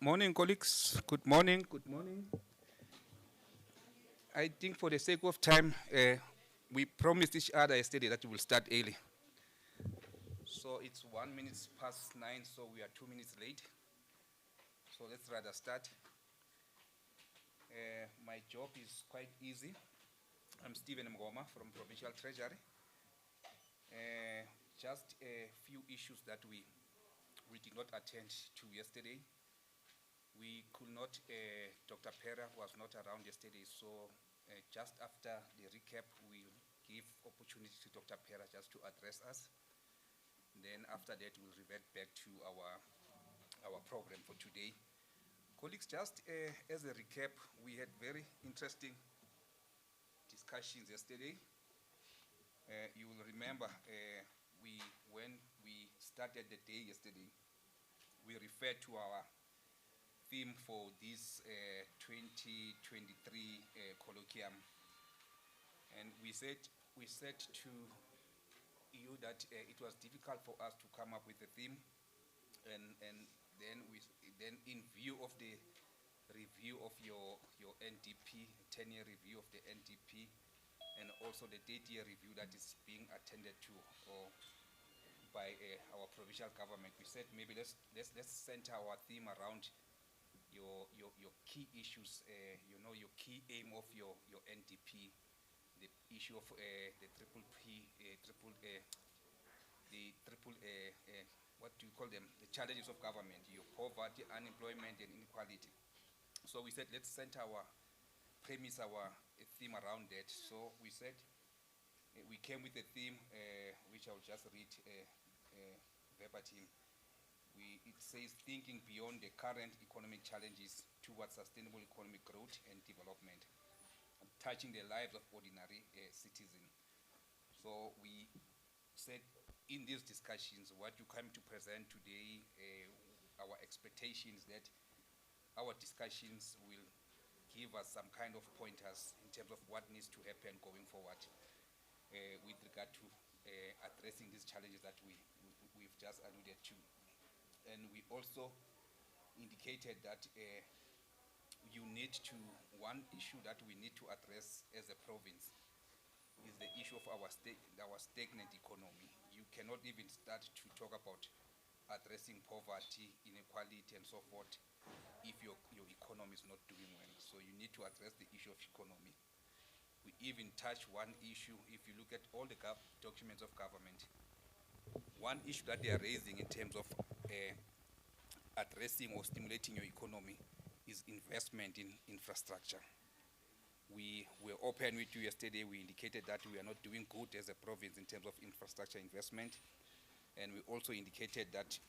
Morning, colleagues. Good morning. Good morning. I think for the sake of time, we promised each other yesterday that we will start early. So it's 1 minute past 9, so we are 2 minutes late. So let's rather start. My job is quite easy. I'm Stephen Mgoma from Provincial Treasury. Just a few issues that we did not attend to yesterday. We could not, Dr. Pera was not around yesterday, so just after the recap, we'll give opportunity to Dr. Pera just to address us. Then after that, we'll revert back to our program for today. Colleagues, just as a recap, we had very interesting discussions yesterday. You will remember when we started the day yesterday, we referred to our theme for this 2023 colloquium, and we said to you that it was difficult for us to come up with a theme, and then in view of the review of your NDP 10-year review of the NDP, and also the 8-year review that is being attended to or by our provincial government, we said maybe let's center our theme around your key issues, your key aim of your NDP, the issue of the triple P, what do you call them? The challenges of government, your poverty, unemployment, and inequality. So we said let's center our premise, our theme around that. So we said we came with a theme which I'll just read verbatim. It says thinking beyond the current economic challenges towards sustainable economic growth and development, touching the lives of ordinary citizens. So we said in these discussions, what you come to present today, our expectations that our discussions will give us some kind of pointers in terms of what needs to happen going forward with regard to addressing these challenges that we've just alluded to. And we also indicated that one issue that we need to address as a province is the issue of our stagnant economy. You cannot even start to talk about addressing poverty, inequality, and so forth if your economy is not doing well. So you need to address the issue of economy. We even touch one issue. If you look at all the documents of government, one issue that they are raising in terms of addressing or stimulating your economy is investment in infrastructure. We were open with you yesterday. We indicated that we are not doing good as a province in terms of infrastructure investment, and we also indicated that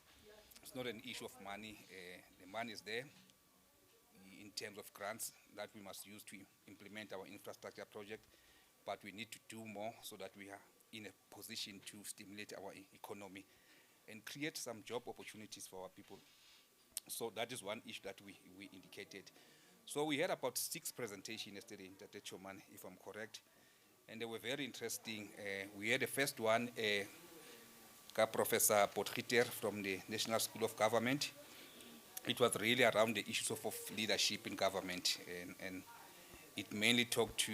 it's not an issue of money. The money is there in terms of grants that we must use to implement our infrastructure project, but we need to do more so that we are in a position to stimulate our economy and create some job opportunities for our people. So that is one issue that we indicated. So we had about 6 presentations yesterday in Tatechoman, if I'm correct, and they were very interesting. We had the first one, Professor Potgieter from the National School of Government. It was really around the issues of leadership in government, and it mainly talked to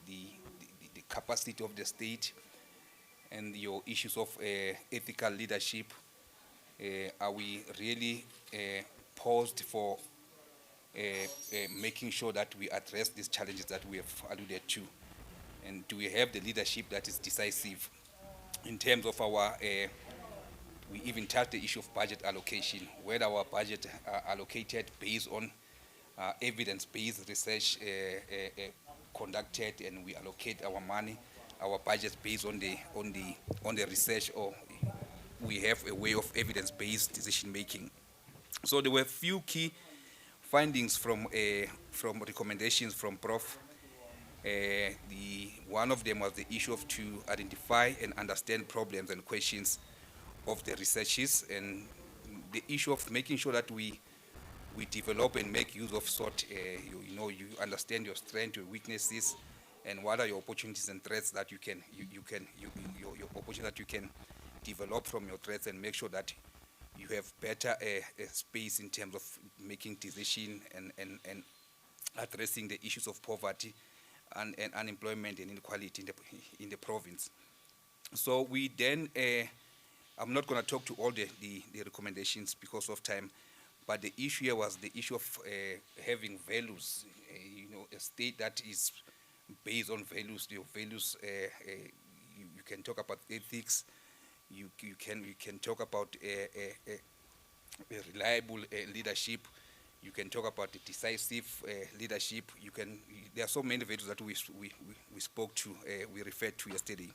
the capacity of the state and your issues of ethical leadership. Are we really paused for making sure that we address these challenges that we have alluded to? And do we have the leadership that is decisive in terms of our, we even touched the issue of budget allocation, whether our budget are allocated based on evidence-based research conducted, and we allocate our money, our budget based on the research, or we have a way of evidence-based decision-making. So there were a few key findings from recommendations from Prof. One of them was the issue of to identify and understand problems and questions of the researches, and the issue of making sure that we develop and make use of you understand your strengths, your weaknesses, and what are your opportunities and threats that you can your opportunity that you can develop from your threats, and make sure that you have better space in terms of making decision and addressing the issues of poverty and unemployment and inequality in the province. So we then, I'm not going to talk to all the recommendations because of time, but the issue here was the issue of having values, a state that is based on values. Your values, you can talk about ethics, you can talk about reliable leadership, you can talk about decisive leadership. There are so many values that we spoke to, we referred to yesterday.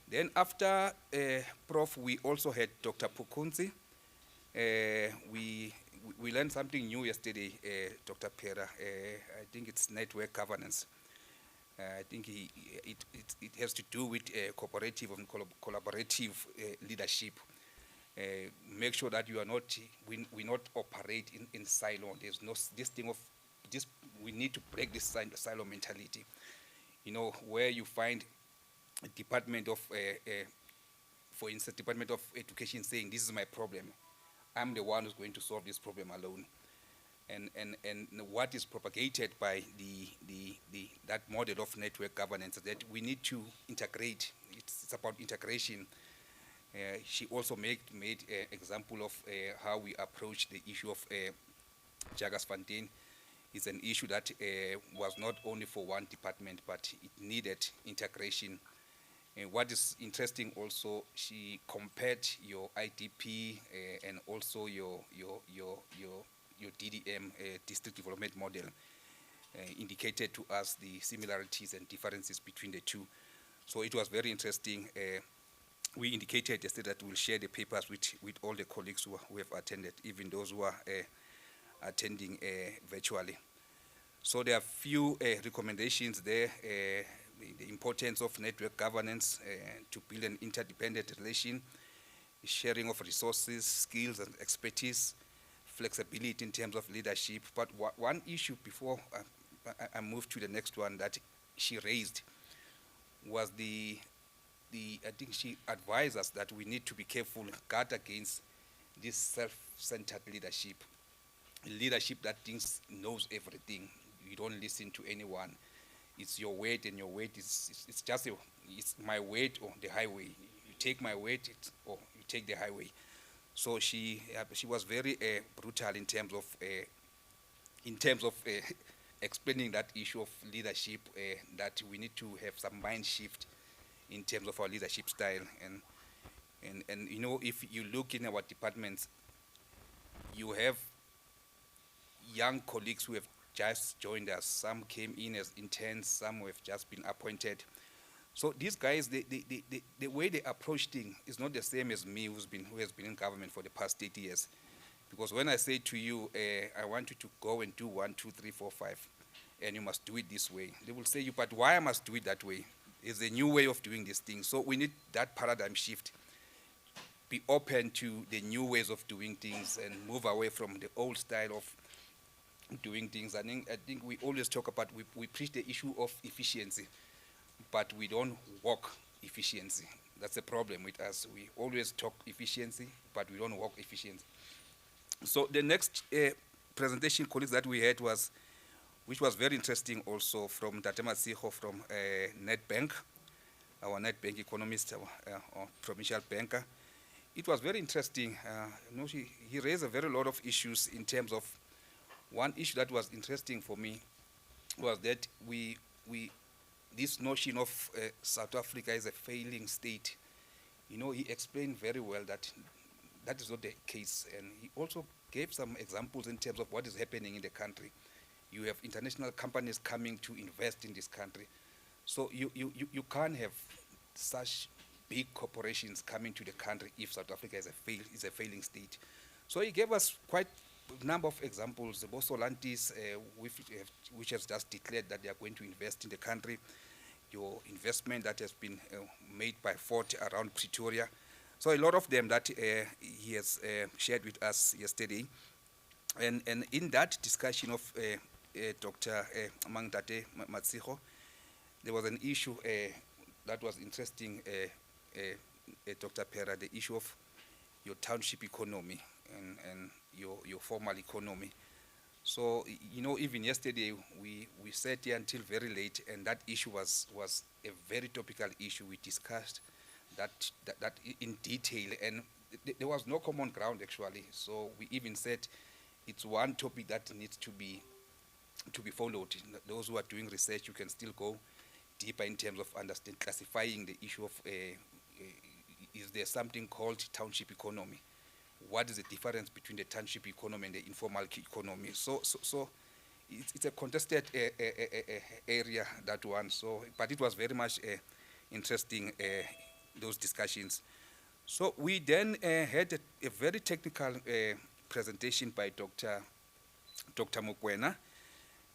Then after Prof, we also had Dr. Pukunzi. We learned something new yesterday, Dr. Pera. I think it's network governance. I think it has to do with cooperative and collaborative leadership. Make sure that you are not, we not operate in silo. There's no this thing of this. We need to break this silo mentality. Where you find a department of, for instance, Department of Education saying, "This is my problem. I'm the one who's going to solve this problem alone." And what is propagated by that model of network governance is that we need to integrate. It's about integration. She also made example of how we approach the issue of Jagersfontein. It's an issue that was not only for one department, but it needed integration. And what is interesting also, she compared your IDP and also your DDM, district development model, indicated to us the similarities and differences between the two. So it was very interesting. We indicated yesterday that we'll share the papers with all the colleagues who have attended, even those who are attending virtually. So there are few recommendations there. The importance of network governance to build an interdependent relation, sharing of resources, skills and expertise, flexibility in terms of leadership. But one issue before I move to the next one that she raised was I think she advised us that we need to be careful, guard against this self-centered leadership that thinks knows everything. You don't listen to anyone. It's your weight, and your weight it's just it's my weight or the highway. You take my weight, or you take the highway. So she was very brutal in terms of explaining that issue of leadership. That we need to have some mind shift in terms of our leadership style. And if you look in our departments, you have young colleagues who have just joined us. Some came in as interns, some who have just been appointed. So these guys, the way they approach things is not the same as me, who has been in government for the past 30 years. Because when I say to you, I want you to go and do 1, 2, 3, 4, 5, and you must do it this way, they will say, but why I must do it that way? It's a new way of doing this thing. So we need that paradigm shift. Be open to the new ways of doing things and move away from the old style of doing things. I think we always talk about, we preach the issue of efficiency, but we don't walk efficiency. That's the problem with us. We always talk efficiency, but we don't walk efficiency. So the next presentation, colleagues, that we had which was very interesting also, from Tate Masiho from Nedbank, our Nedbank economist, our provincial banker. It was very interesting. He raised a very lot of issues in terms of, one issue that was interesting for me was that this notion of South Africa is a failing state. He explained very well that that is not the case, and he also gave some examples in terms of what is happening in the country. You have international companies coming to invest in this country, so you can't have such big corporations coming to the country if South Africa is a failing state. So he gave us quite a number of examples. The Bosolantis, which has just declared that they are going to invest in the country. Your investment that has been made by Ford around Pretoria. So a lot of them that he has shared with us yesterday. And in that discussion of Dr. Mangtate Matsiho, there was an issue that was interesting, Dr. Pera, the issue of your township economy and your formal economy. So, even yesterday we sat here until very late, and that issue was a very topical issue. We discussed that in detail, and there was no common ground actually. So we even said it's one topic that needs to be followed. Those who are doing research, you can still go deeper in terms of understand classifying the issue of is there something called township economy? What is the difference between the township economy and the informal economy? So it's a contested area, that one. So, but it was very much interesting, those discussions. So we then had a very technical presentation by Dr. Mokwena.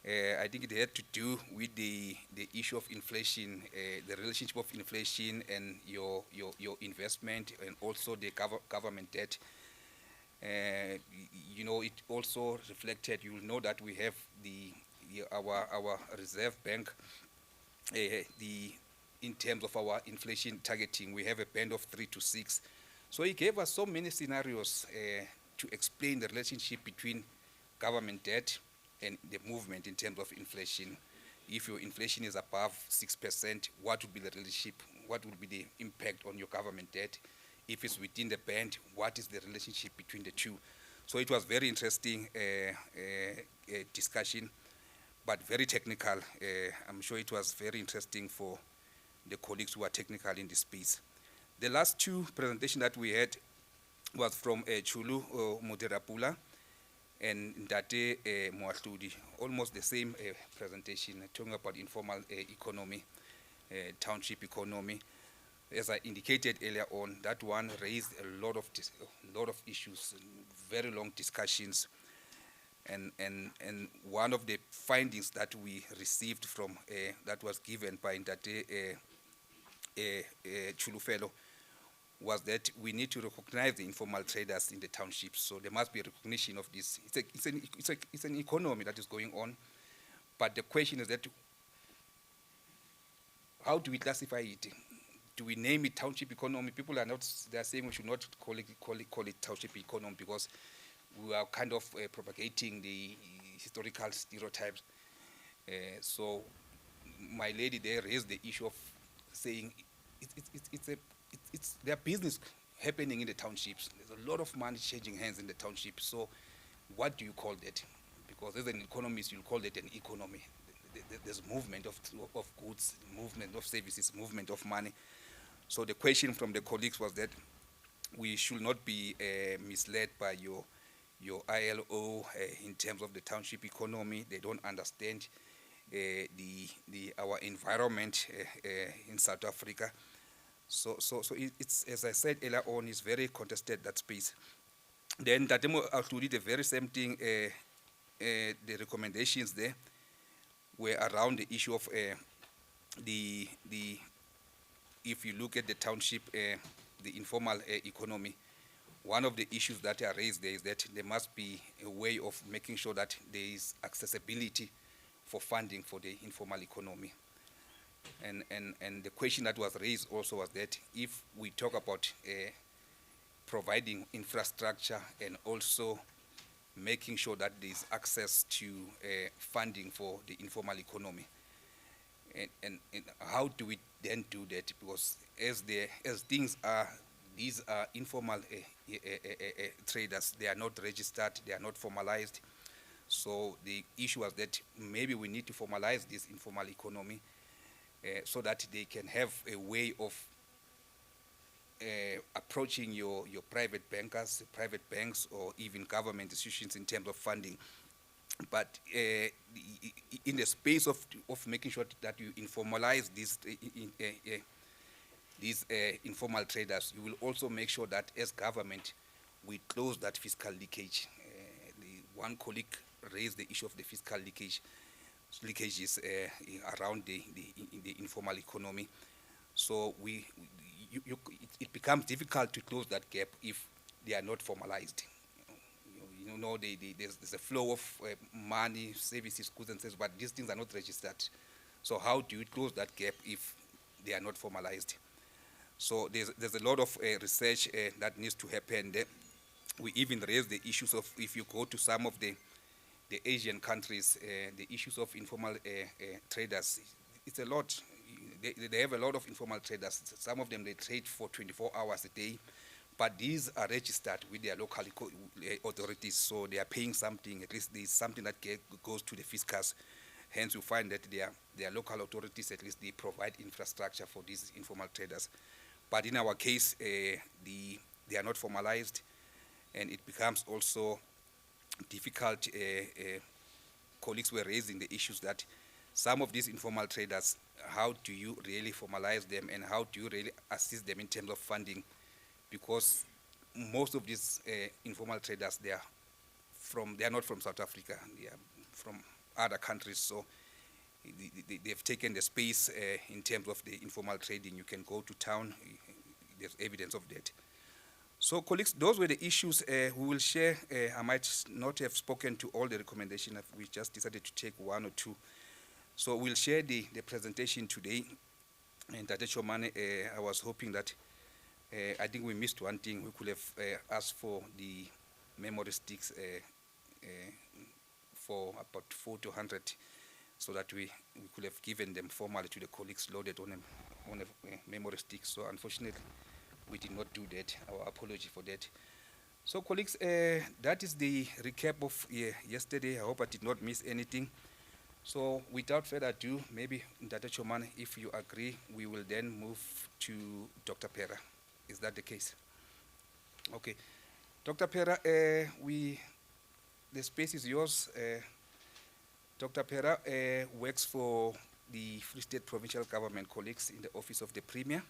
I think it had to do with the issue of inflation, the relationship of inflation and your investment, and also the government debt. It also reflected. You will know that we have our Reserve Bank. In terms of our inflation targeting, we have a band of 3 to 6. So he gave us so many scenarios to explain the relationship between government debt and the movement in terms of inflation. If your inflation is above 6%, what would be the relationship? What would be the impact on your government debt? If it's within the band, what is the relationship between the two? So it was very interesting discussion, but very technical. I'm sure it was very interesting for the colleagues who are technical in this space. The last two presentations that we had was from Chulu Muderapula and Ndate Moahludi, almost the same presentation, talking about informal economy, township economy. As I indicated earlier on, that one raised a lot of issues, very long discussions, and one of the findings that we received from that was given by Ndate Chulufelo was that we need to recognize the informal traders in the townships. So there must be a recognition of this. It's an economy that is going on, but the question is that how do we classify it? Do we name it township economy? People they are saying we should not call it township economy because we are kind of propagating the historical stereotypes. So my lady there raised the issue of saying it's their business happening in the townships. There's a lot of money changing hands in the townships. So what do you call that? Because as an economist, you'll call it an economy. There's movement of goods, movement of services, movement of money. So the question from the colleagues was that we should not be misled by your ILO in terms of the township economy. They don't understand our environment in South Africa. So it's, as I said earlier on, it's very contested, that space. Then Tatemo did the very same thing. The recommendations there were around the issue of if you look at the township, the informal economy, one of the issues that are raised there is that there must be a way of making sure that there is accessibility for funding for the informal economy. And the question that was raised also was that if we talk about providing infrastructure and also making sure that there is access to funding for the informal economy, and how do we then do that? Because as things are, these are informal traders. They are not registered. They are not formalized. So the issue was that maybe we need to formalize this informal economy so that they can have a way of approaching your private bankers, private banks, or even government institutions in terms of funding. But in the space of making sure that you informalize these informal traders, you will also make sure that as government, we close that fiscal leakage. One colleague raised the issue of the fiscal leakages around the informal economy. So it becomes difficult to close that gap if they are not formalized. There's a flow of money, services, goods and services, but these things are not registered. So how do you close that gap if they are not formalized? So there's a lot of research that needs to happen there. We even raise the issues of, if you go to some of the Asian countries, the issues of informal traders, it's a lot. They have a lot of informal traders. Some of them, they trade for 24 hours a day, but these are registered with their local authorities, so they are paying something. At least there's something that goes to the fiscus. Hence, you find that their local authorities, at least they provide infrastructure for these informal traders. But in our case, they are not formalized, and it becomes also difficult. Colleagues were raising the issues that some of these informal traders, how do you really formalize them, and how do you really assist them in terms of funding? Because most of these informal traders, they are not from South Africa, they are from other countries, so they've taken the space in terms of the informal trading. You can go to town, there's evidence of that. So colleagues, those were the issues we will share. I might not have spoken to all the recommendations. We just decided to take one or two. So we'll share the presentation today. And Tate Chomane, I was hoping that, I think we missed one thing. We could have asked for the memory sticks for about 4 to 100, so that we could have given them formally to the colleagues loaded on a memory stick. So unfortunately, we did not do that. Our apology for that. So colleagues, that is the recap of yesterday. I hope I did not miss anything. So without further ado, maybe Tate Chomane, if you agree, we will then move to Dr. Pera. Is that the case? Okay. Dr. Pera, the space is yours. Dr. Pera works for the Free State Provincial Government colleagues in the Office of the Premier.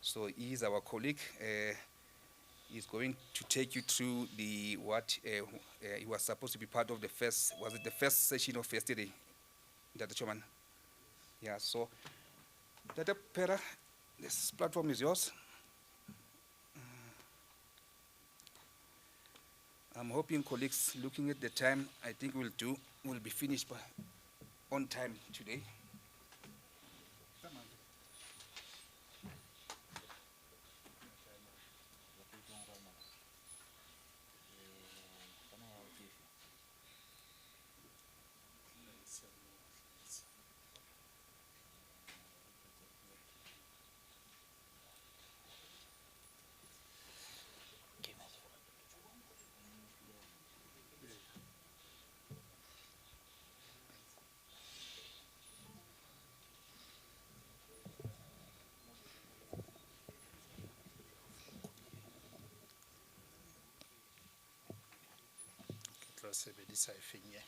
So he is our colleague. He's going to take you through he was supposed to be part of the first, was it the first session of yesterday, Dr. Chomane? Yeah, so Dr. Pera, this platform is yours. I'm hoping colleagues, looking at the time, I think we'll be finished on time today. sebedisa efeng ye?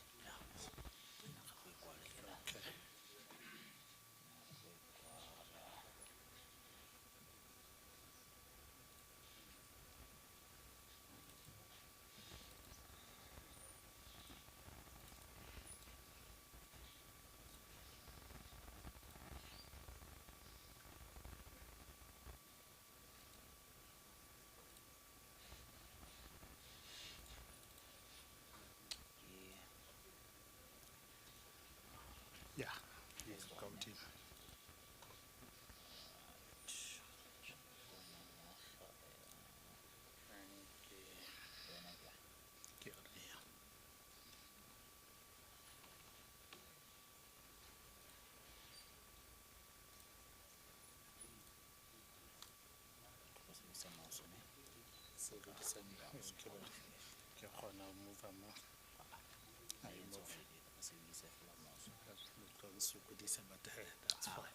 Okay. Yeah, yes, continue. Ke kgona ho move mo. I move. Don't sokodisa, but that's fine.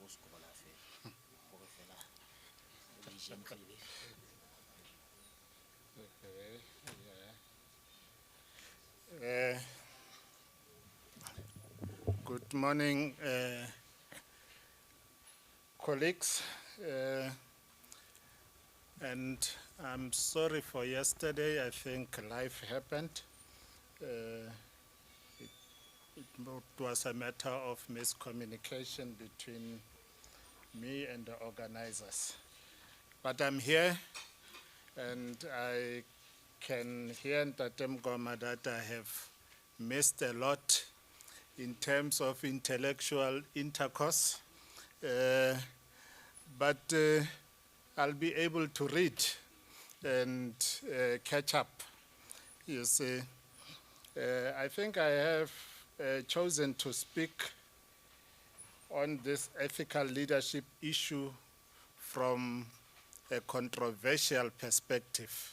Good morning, colleagues, and I'm sorry for yesterday. I think life happened. It was a matter of miscommunication between me and the organizers. But I'm here, and I can hear in Tate Mngoma that I have missed a lot in terms of intellectual intercourse. But I'll be able to read and catch up. You see, I think I have chosen to speak on this ethical leadership issue from a controversial perspective.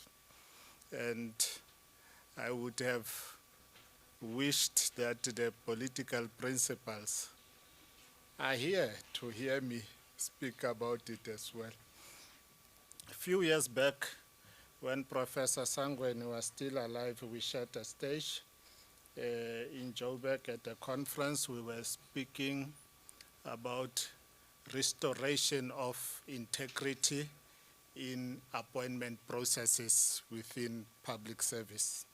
And I would have wished that the political principals are here to hear me speak about it as well. A few years back, when Professor Sangweni was still alive, we shared a stage in Joburg at a conference. We were speaking about restoration of integrity in appointment processes within public service.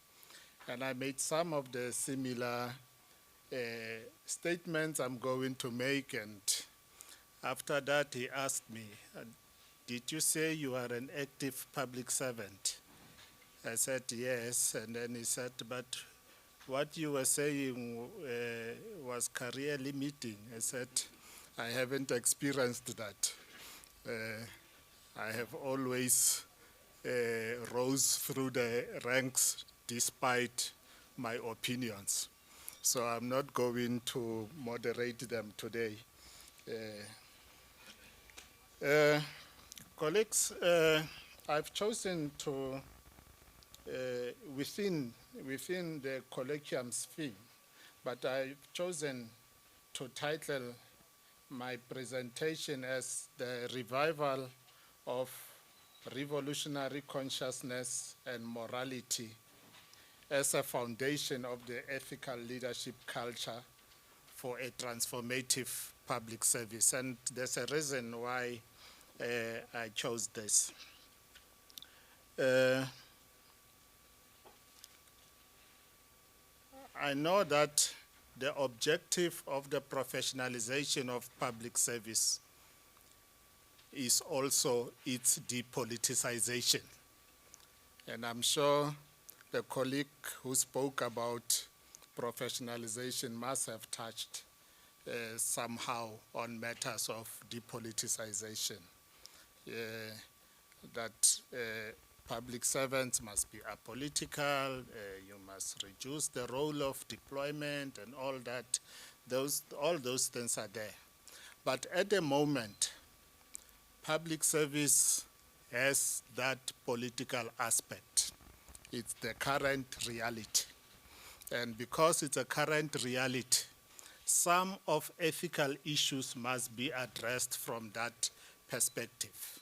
And I made some of the similar statements I'm going to make, and after that he asked me, did you say you are an active public servant? I said yes, and then he said, but what you were saying was career limiting. I said, I haven't experienced that. I have always rose through the ranks despite my opinions. So I'm not going to moderate them today. Colleagues, I've chosen to, within the Colloquium's theme, but I've chosen to title my presentation as the revival of revolutionary consciousness and morality as a foundation of the ethical leadership culture for a transformative public service. And there's a reason why I chose this. I know that the objective of the professionalization of public service is also its depoliticization. And I'm sure the colleague who spoke about professionalization must have touched somehow on matters of depoliticization. That public servants must be apolitical, you must reduce the role of deployment and all that. All those things are there. But at the moment, public service has that political aspect. It's the current reality. And because it's a current reality, some of ethical issues must be addressed from that perspective.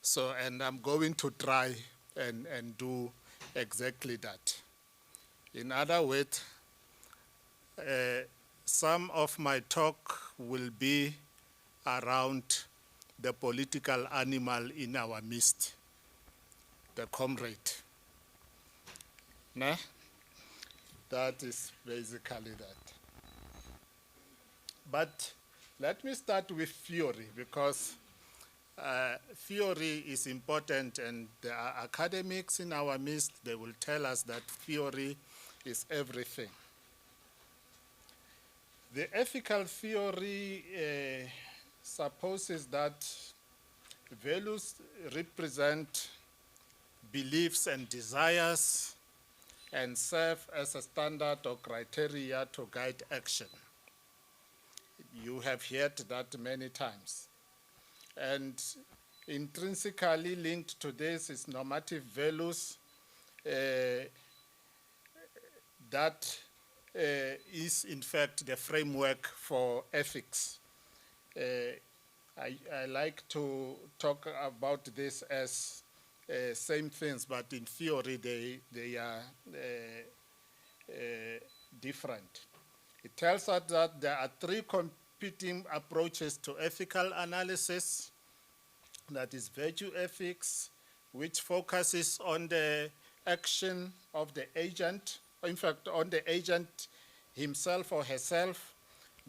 So, and I'm going to try and do exactly that. In other words, some of my talk will be around the political animal in our midst, the comrade. Nah? That is basically that. But let me start with theory, because theory is important, and there are academics in our midst. They will tell us that theory is everything. The ethical theory supposes that values represent beliefs and desires and serve as a standard or criteria to guide action. You have heard that many times. And intrinsically linked to this is normative values that is in fact the framework for ethics. I like to talk about this as same things, but in theory they are different. It tells us that there are three competing approaches to ethical analysis. That is virtue ethics, which focuses on the action of the agent, in fact, on the agent himself or herself.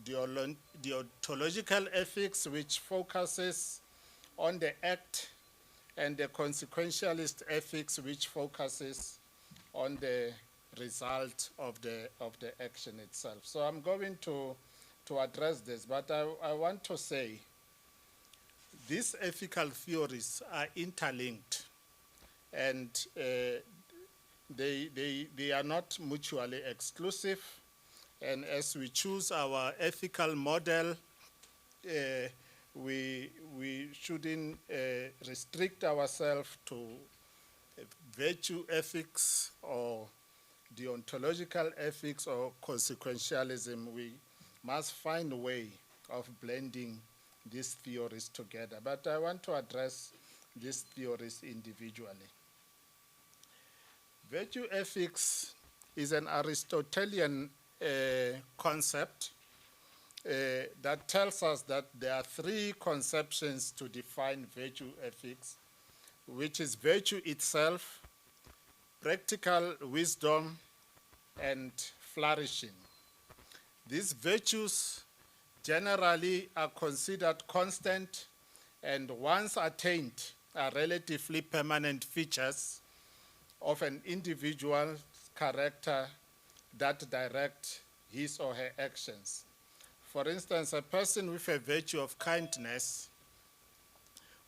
Deontological ethics, which focuses on the act, and the consequentialist ethics, which focuses on the result of the action itself. So I'm going to address this, but I want to say these ethical theories are interlinked, and they are not mutually exclusive. And as we choose our ethical model, we shouldn't restrict ourselves to virtue ethics or deontological ethics or consequentialism. We must find a way of blending these theories together. But I want to address these theories individually. Virtue ethics is an Aristotelian concept that tells us that there are three conceptions to define virtue ethics, which is virtue itself, practical wisdom, and flourishing. These virtues generally are considered constant and once attained are relatively permanent features of an individual's character that direct his or her actions. For instance, a person with a virtue of kindness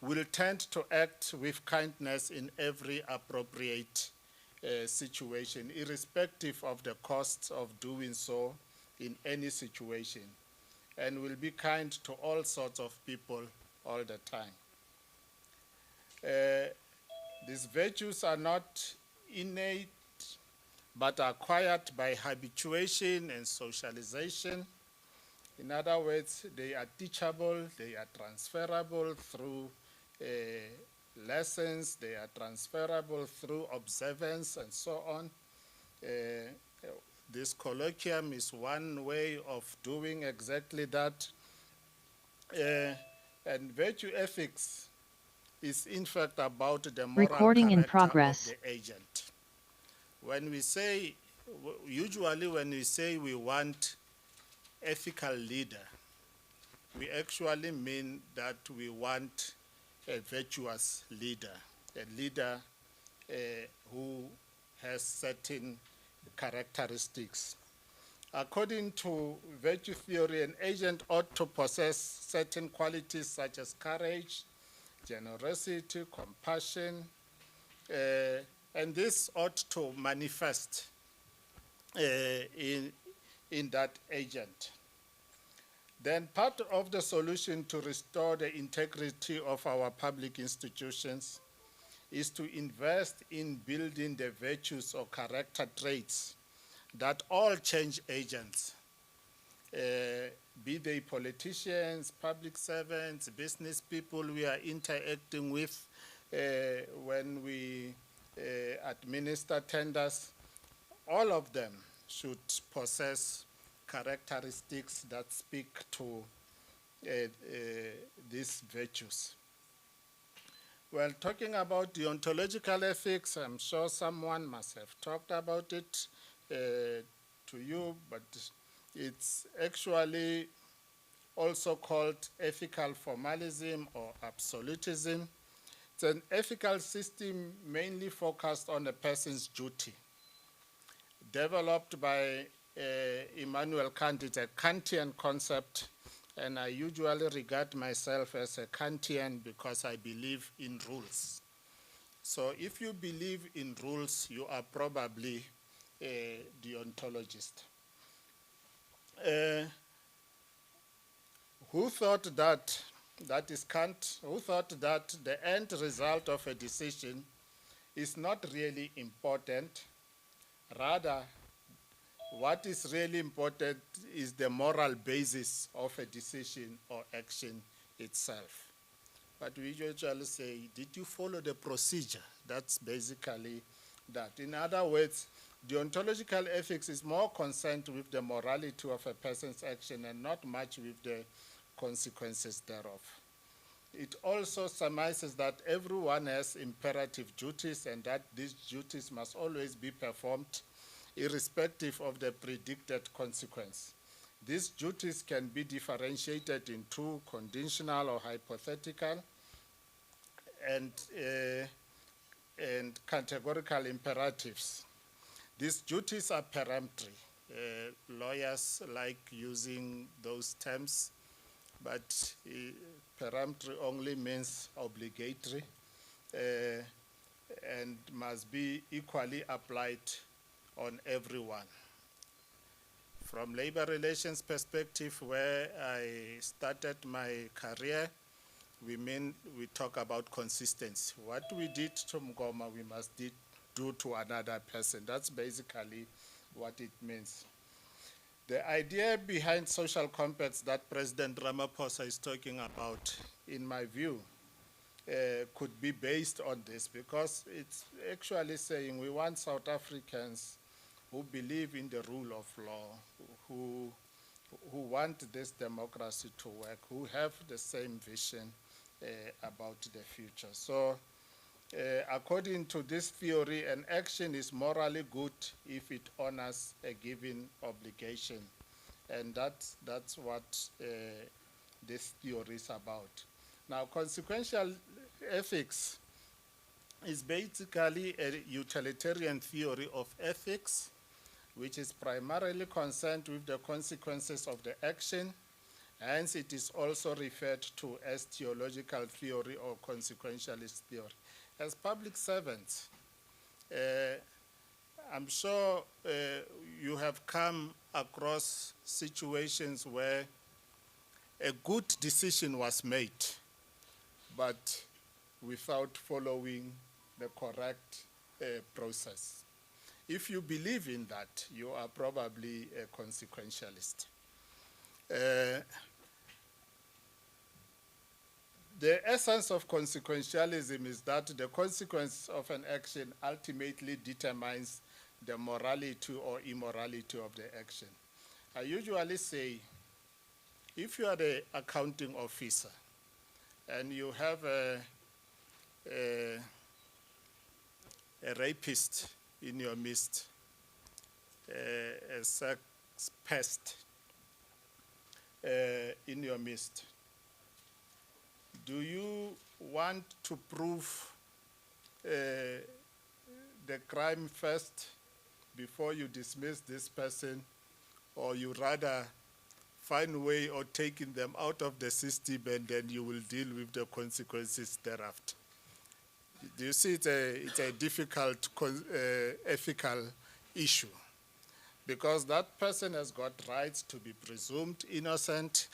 will tend to act with kindness in every appropriate situation, irrespective of the costs of doing so in any situation, and will be kind to all sorts of people all the time. These virtues are not innate, but acquired by habituation and socialization. In other words, they are teachable, they are transferable through lessons, they are transferable through observance, and so on. This colloquium is one way of doing exactly that. And virtue ethics is in fact about the moral character of the agent. When we say, usually when we say we want ethical leader, we actually mean that we want a virtuous leader, a leader who has certain characteristics. According to virtue theory, an agent ought to possess certain qualities such as courage, generosity, compassion, and this ought to manifest in that agent. Then part of the solution to restore the integrity of our public institutions is to invest in building the virtues or character traits that all change agents, be they politicians, public servants, business people we are interacting with when we administer tenders. All of them should possess characteristics that speak to these virtues. Well, talking about deontological ethics, I'm sure someone must have talked about it to you, but it's actually also called ethical formalism or absolutism. It's an ethical system mainly focused on a person's duty, developed by Immanuel Kant. It's a Kantian concept, and I usually regard myself as a Kantian because I believe in rules. So if you believe in rules, you are probably a deontologist. Who thought that is Kant, who thought that the end result of a decision is not really important. Rather, what is really important is the moral basis of a decision or action itself. But we usually say, did you follow the procedure? That's basically that. In other words, deontological ethics is more concerned with the morality of a person's action and not much with the consequences thereof. It also surmises that everyone has imperative duties and that these duties must always be performed irrespective of the predicted consequence. These duties can be differentiated into conditional or hypothetical and categorical imperatives. These duties are peremptory. Lawyers like using those terms. but peremptory only means obligatory and must be equally applied on everyone. From labor relations perspective, where I started my career, we talk about consistency. What we did to Mngoma, we must do to another person. That's basically what it means. The idea behind social compacts that President Ramaphosa is talking about, in my view, could be based on this, because it's actually saying we want South Africans who believe in the rule of law, who want this democracy to work, who have the same vision about the future. So according to this theory, an action is morally good if it honors a given obligation. And that's what this theory is about. Now, consequential ethics is basically a utilitarian theory of ethics, which is primarily concerned with the consequences of the action. Hence, it is also referred to as theological theory or consequentialist theory. As public servants, I'm sure you have come across situations where a good decision was made, but without following the correct process. If you believe in that, you are probably a consequentialist. The essence of consequentialism is that the consequence of an action ultimately determines the morality or immorality of the action. I usually say, if you are the accounting officer and you have a rapist in your midst, a sex pest in your midst, do you want to prove the crime first before you dismiss this person, or you rather find a way of taking them out of the system and then you will deal with the consequences thereafter? Do you see it's a difficult ethical issue, because that person has got rights to be presumed innocent,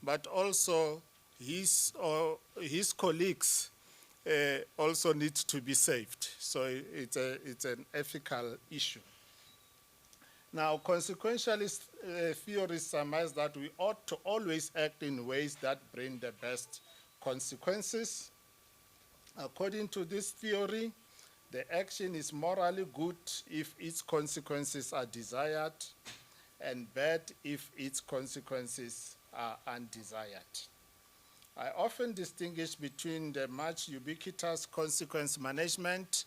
but also his colleagues also need to be saved. So it's an ethical issue. Now, consequentialist theories surmise that we ought to always act in ways that bring the best consequences. According to this theory, the action is morally good if its consequences are desired, and bad if its consequences are undesired. I often distinguish between the much ubiquitous consequence management.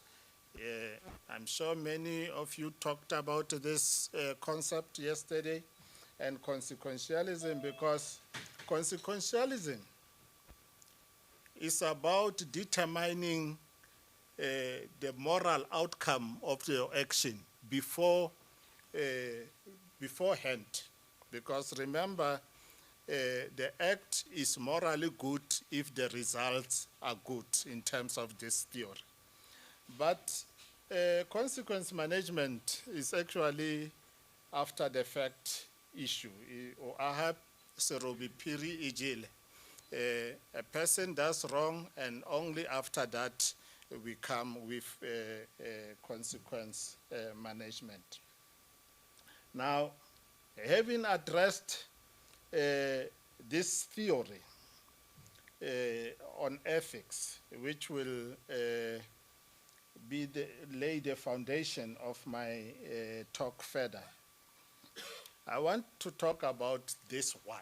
I'm sure many of you talked about this concept yesterday, and consequentialism, because consequentialism is about determining the moral outcome of your action beforehand. Because remember, the act is morally good if the results are good in terms of this theory. But consequence management is actually after the fact issue. Ahab serobi piri ijile. A person does wrong, and only after that we come with consequence management. Now, having addressed this theory on ethics, which will lay the foundation of my talk further, I want to talk about this one: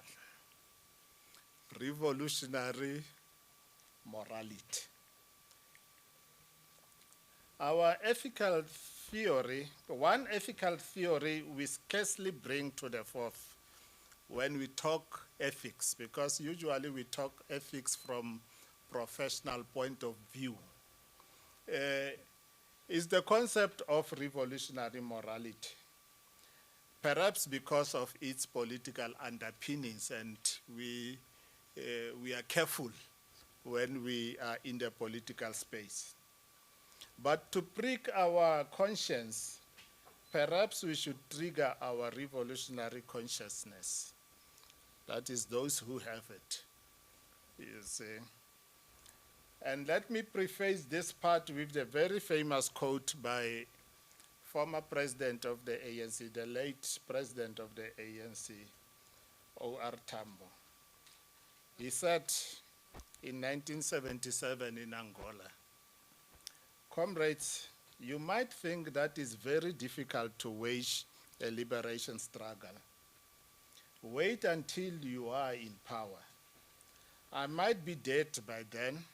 revolutionary morality. Our ethical theory, one ethical theory we scarcely bring to the forth when we talk ethics, because usually we talk ethics from professional point of view, is the concept of revolutionary morality. Perhaps because of its political underpinnings, and we we are careful when we are in the political space. But to prick our conscience, perhaps we should trigger our revolutionary consciousness. That is those who have it, you see. And let me preface this part with the very famous quote by former president of the ANC, the late president of the ANC, O.R. Tambo. He said in 1977 in Angola, "Comrades, you might think that it's very difficult to wage a liberation struggle. Wait until you are in power. I might be dead by then.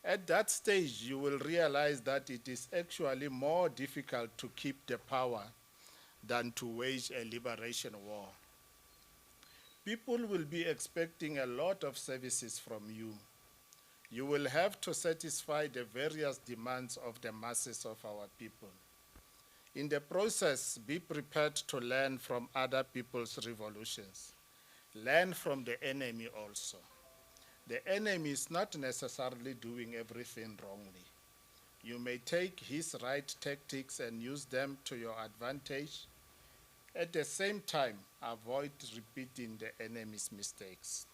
At that stage, you will realize that it is actually more difficult to keep the power than to wage a liberation war. People will be expecting a lot of services from you. You will have to satisfy the various demands of the masses of our people. In the process, be prepared to learn from other people's revolutions. Learn from the enemy also. The enemy is not necessarily doing everything wrongly. You may take his right tactics and use them to your advantage. At the same time, avoid repeating the enemy's mistakes."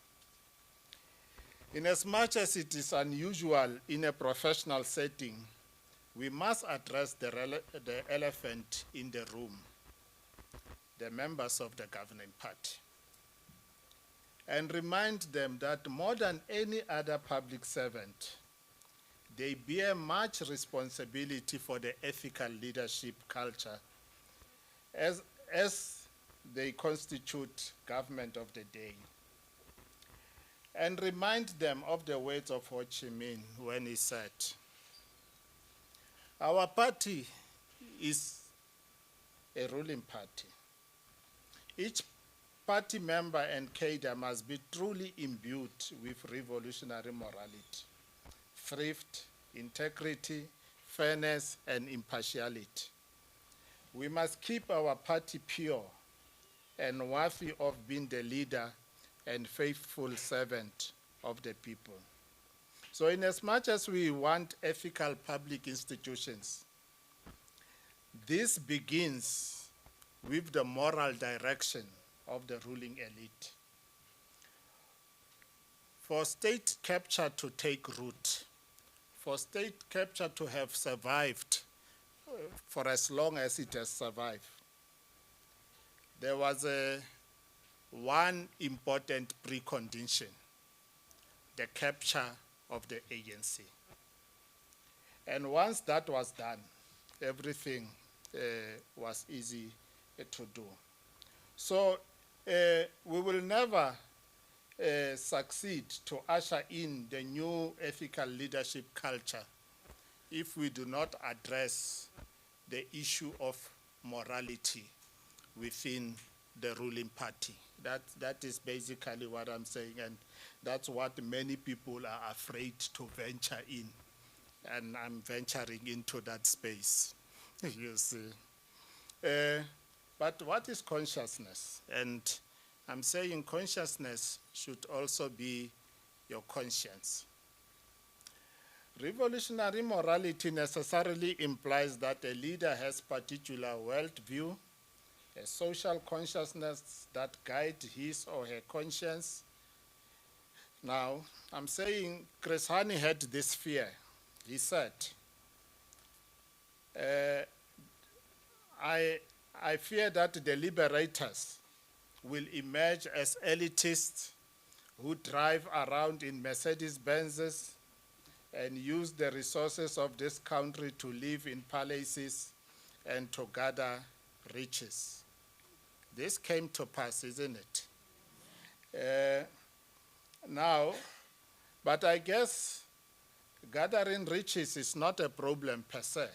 Inasmuch as it is unusual in a professional setting, we must address the elephant in the room, the members of the governing party, and remind them that more than any other public servant, they bear much responsibility for the ethical leadership culture as they constitute government of the day. And remind them of the words of Ho Chi Minh when he said, "Our party is a ruling party. Each party member and cadre must be truly imbued with revolutionary morality, thrift, integrity, fairness, and impartiality. We must keep our party pure and worthy of being the leader and faithful servant of the people." So inasmuch as we want ethical public institutions, this begins with the moral direction of the ruling elite. For state capture to take root, for state capture to have survived for as long as it has survived, there was one important precondition: the capture of the ANC. And once that was done, everything was easy to do. So we will never succeed to usher in the new ethical leadership culture if we do not address the issue of morality within the ruling party. That is basically what I'm saying, and that's what many people are afraid to venture in, and I'm venturing into that space, you see. But what is consciousness? And I'm saying consciousness should also be your conscience. Revolutionary morality necessarily implies that a leader has particular worldview, a social consciousness that guides his or her conscience. Now, I'm saying Chris Hani had this fear. He said, I fear that the liberators will emerge as elitists who drive around in Mercedes-Benzes and use the resources of this country to live in palaces and to gather riches. This came to pass, isn't it? Now, but I guess gathering riches is not a problem per se,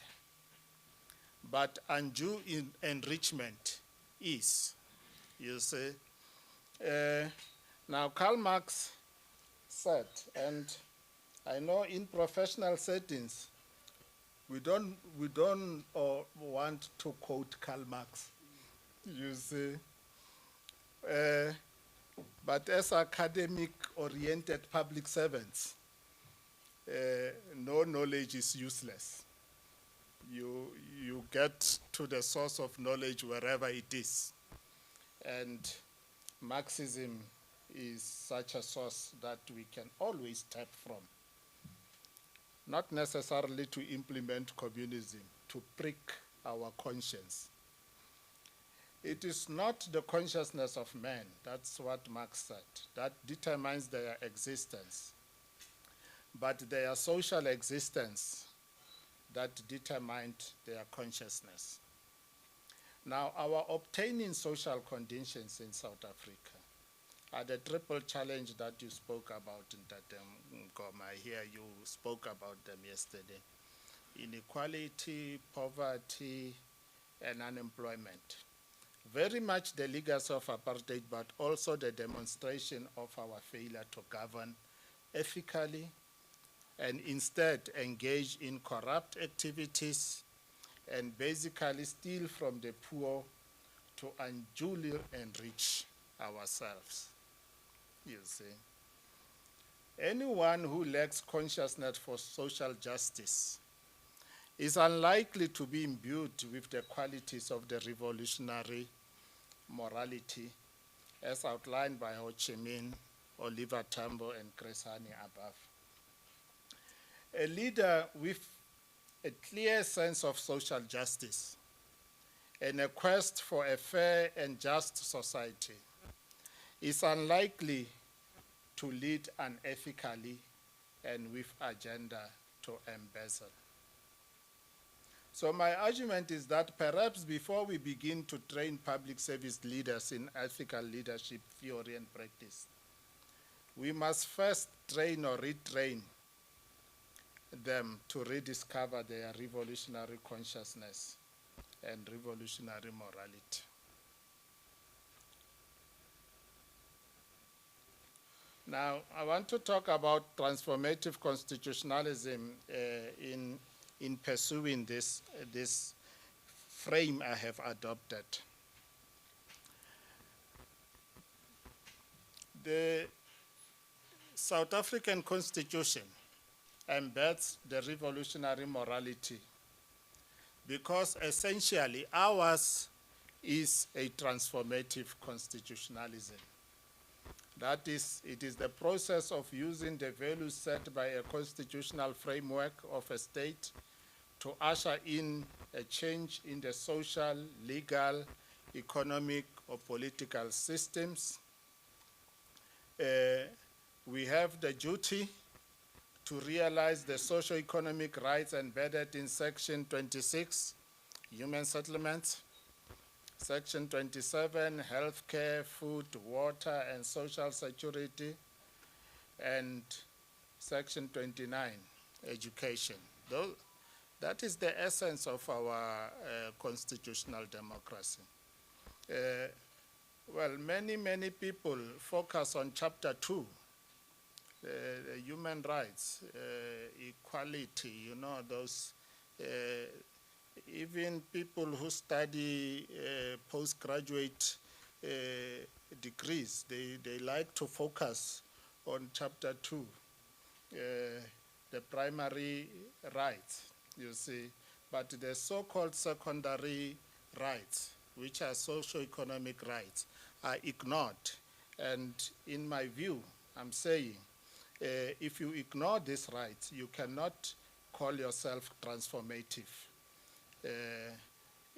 but undue enrichment is, you see. Now, Karl Marx said, and I know in professional settings, we don't want to quote Karl Marx, you see. But as academic-oriented public servants, no knowledge is useless. You get to the source of knowledge wherever it is. And Marxism is such a source that we can always tap from. Not necessarily to implement communism, to prick our conscience. It is not the consciousness of man, that's what Marx said, that determines their existence, but their social existence that determined their consciousness. Now, our obtaining social conditions in South Africa are the triple challenge that you spoke about in Ngoma. I hear you spoke about them yesterday. Inequality, poverty, and unemployment. Very much the legacy of apartheid, but also the demonstration of our failure to govern ethically and instead engage in corrupt activities and basically steal from the poor to unduly enrich ourselves, you see. Anyone who lacks consciousness for social justice is unlikely to be imbued with the qualities of the revolutionary morality as outlined by Ho Chi Minh, Oliver Tambo, and Chris Hani above. A leader with a clear sense of social justice and a quest for a fair and just society is unlikely to lead unethically and with agenda to embezzle. So my argument is that perhaps before we begin to train public service leaders in ethical leadership theory and practice, we must first train or retrain them to rediscover their revolutionary consciousness and revolutionary morality. Now, I want to talk about transformative constitutionalism in pursuing this frame I have adopted. The South African Constitution embeds the revolutionary morality because essentially ours is a transformative constitutionalism. That is, it is the process of using the values set by a constitutional framework of a state to usher in a change in the social, legal, economic, or political systems. We have the duty to realize the socio-economic rights embedded in Section 26, Human Settlements, Section 27, Healthcare, Food, Water, and Social Security, and Section 29, Education. That is the essence of our constitutional democracy. Well, many people focus on Chapter 2, the human rights, equality, you know, those, even people who study postgraduate degrees, they like to focus on Chapter 2, the primary rights, you see, but the so-called secondary rights, which are socio-economic rights, are ignored. And in my view, I'm saying, if you ignore these rights, you cannot call yourself transformative.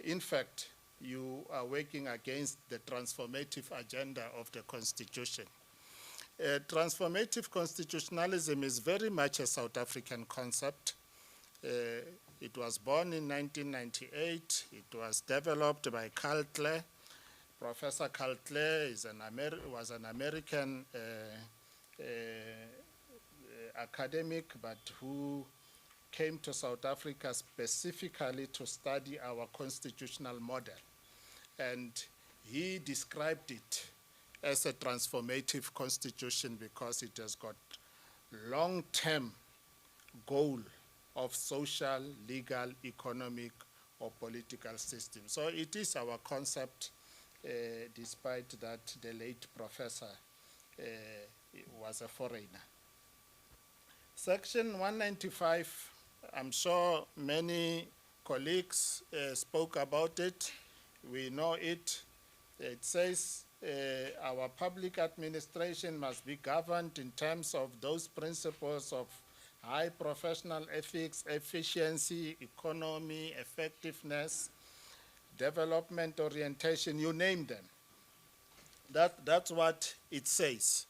In fact, you are working against the transformative agenda of the Constitution. Transformative constitutionalism is very much a South African concept. It was born in 1998. It was developed by Carl Clare. Professor Carl Clare was an American academic, but who came to South Africa specifically to study our constitutional model. And he described it as a transformative constitution because it has got long-term goal of social, legal, economic, or political system. So it is our concept, despite that the late professor was a foreigner. Section 195, I'm sure many colleagues spoke about it. We know it. It says our public administration must be governed in terms of those principles of high professional ethics, efficiency, economy, effectiveness, development orientation, you name them. That's what it says.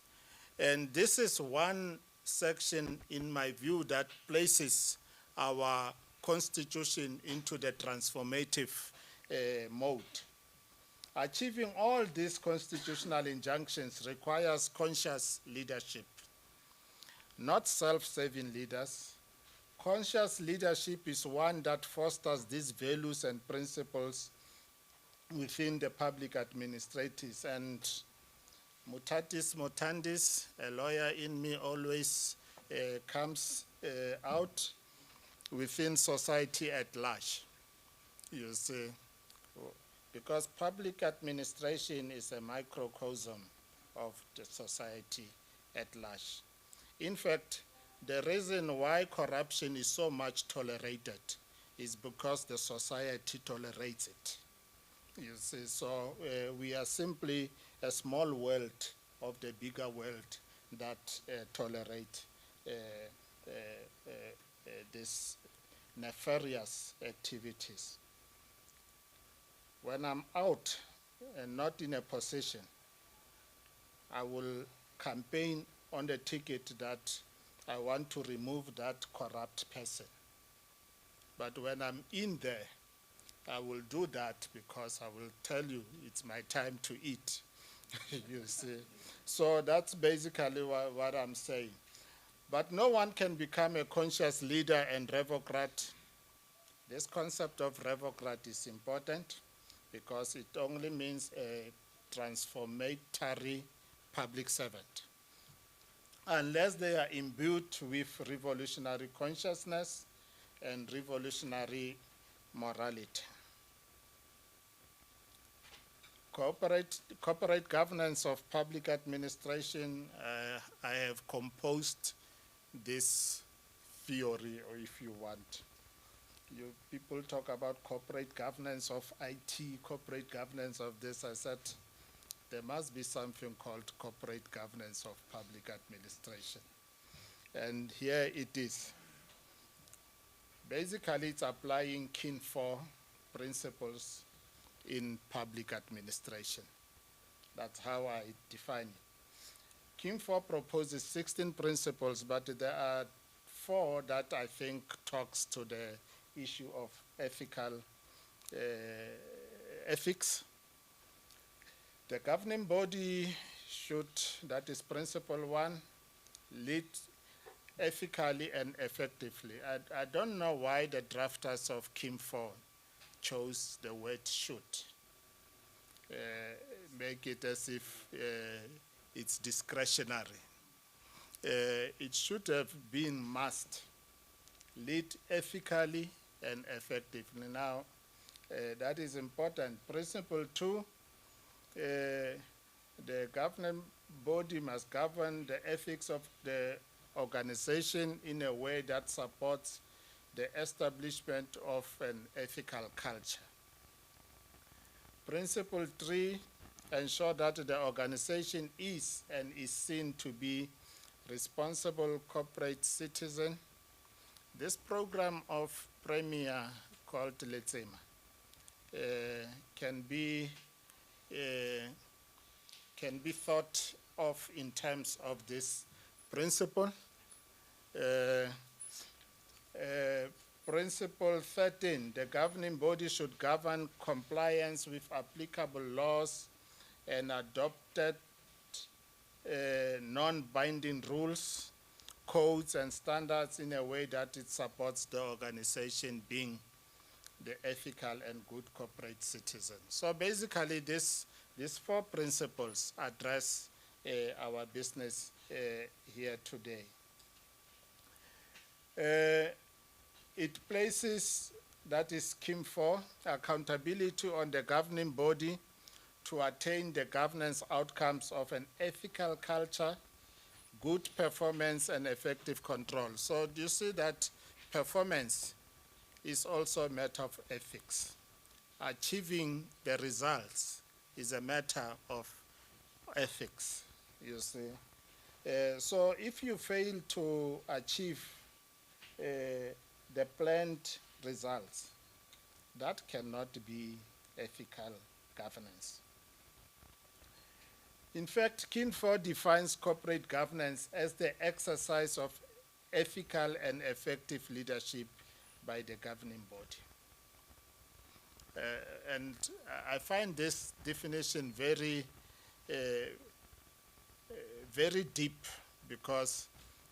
And this is one section, in my view, that places our constitution into the transformative mode. Achieving all these constitutional injunctions requires conscious leadership, not self-serving leaders. Conscious leadership is one that fosters these values and principles within the public administrators. And mutatis mutandis, a lawyer in me always comes out within society at large, you see, because public administration is a microcosm of the society at large. In fact, the reason why corruption is so much tolerated is because the society tolerates it. You see, so we are simply a small world of the bigger world that tolerate these nefarious activities. When I'm out and not in a position, I will campaign on the ticket that I want to remove that corrupt person. But when I'm in there, I will do that because I will tell you it's my time to eat, you see. So that's basically what I'm saying. But no one can become a conscious leader and revocrat. This concept of revocrat is important because it only means a transformatory public servant. Unless they are imbued with revolutionary consciousness and revolutionary morality. Corporate governance of public administration, I have composed this theory, or if you want. You people talk about corporate governance of IT, corporate governance of this. I said there must be something called corporate governance of public administration. And here it is. Basically, it's applying Kin 4 principles in public administration. That's how I define it. Kin 4 proposes 16 principles, but there are 4 that I think talks to the issue of ethics. The governing body should, that is principle 1, lead ethically and effectively. I don't know why the drafters of Kin 4 chose the word should. Make it as if it's discretionary. It should have been must. Lead ethically and effectively. Now, that is important. Principle 2, the governing body must govern the ethics of the organization in a way that supports the establishment of an ethical culture. Principle 3, ensure that the organization is and is seen to be responsible corporate citizen. This program of Premier called Letsema can be thought of in terms of this principle. Principle 13, the governing body should govern compliance with applicable laws and adopted non-binding rules, codes, and standards in a way that it supports the organization being the ethical and good corporate citizen. So basically, these 4 principles address our business here today. It places, that is Kin 4, accountability on the governing body to attain the governance outcomes of an ethical culture, good performance, and effective control. So do you see that performance is also a matter of ethics? Achieving the results is a matter of ethics, you see. So if you fail to achieve the planned results, that cannot be ethical governance. In fact, Kin 4 defines corporate governance as the exercise of ethical and effective leadership by the governing body. And I find this definition very, very deep, because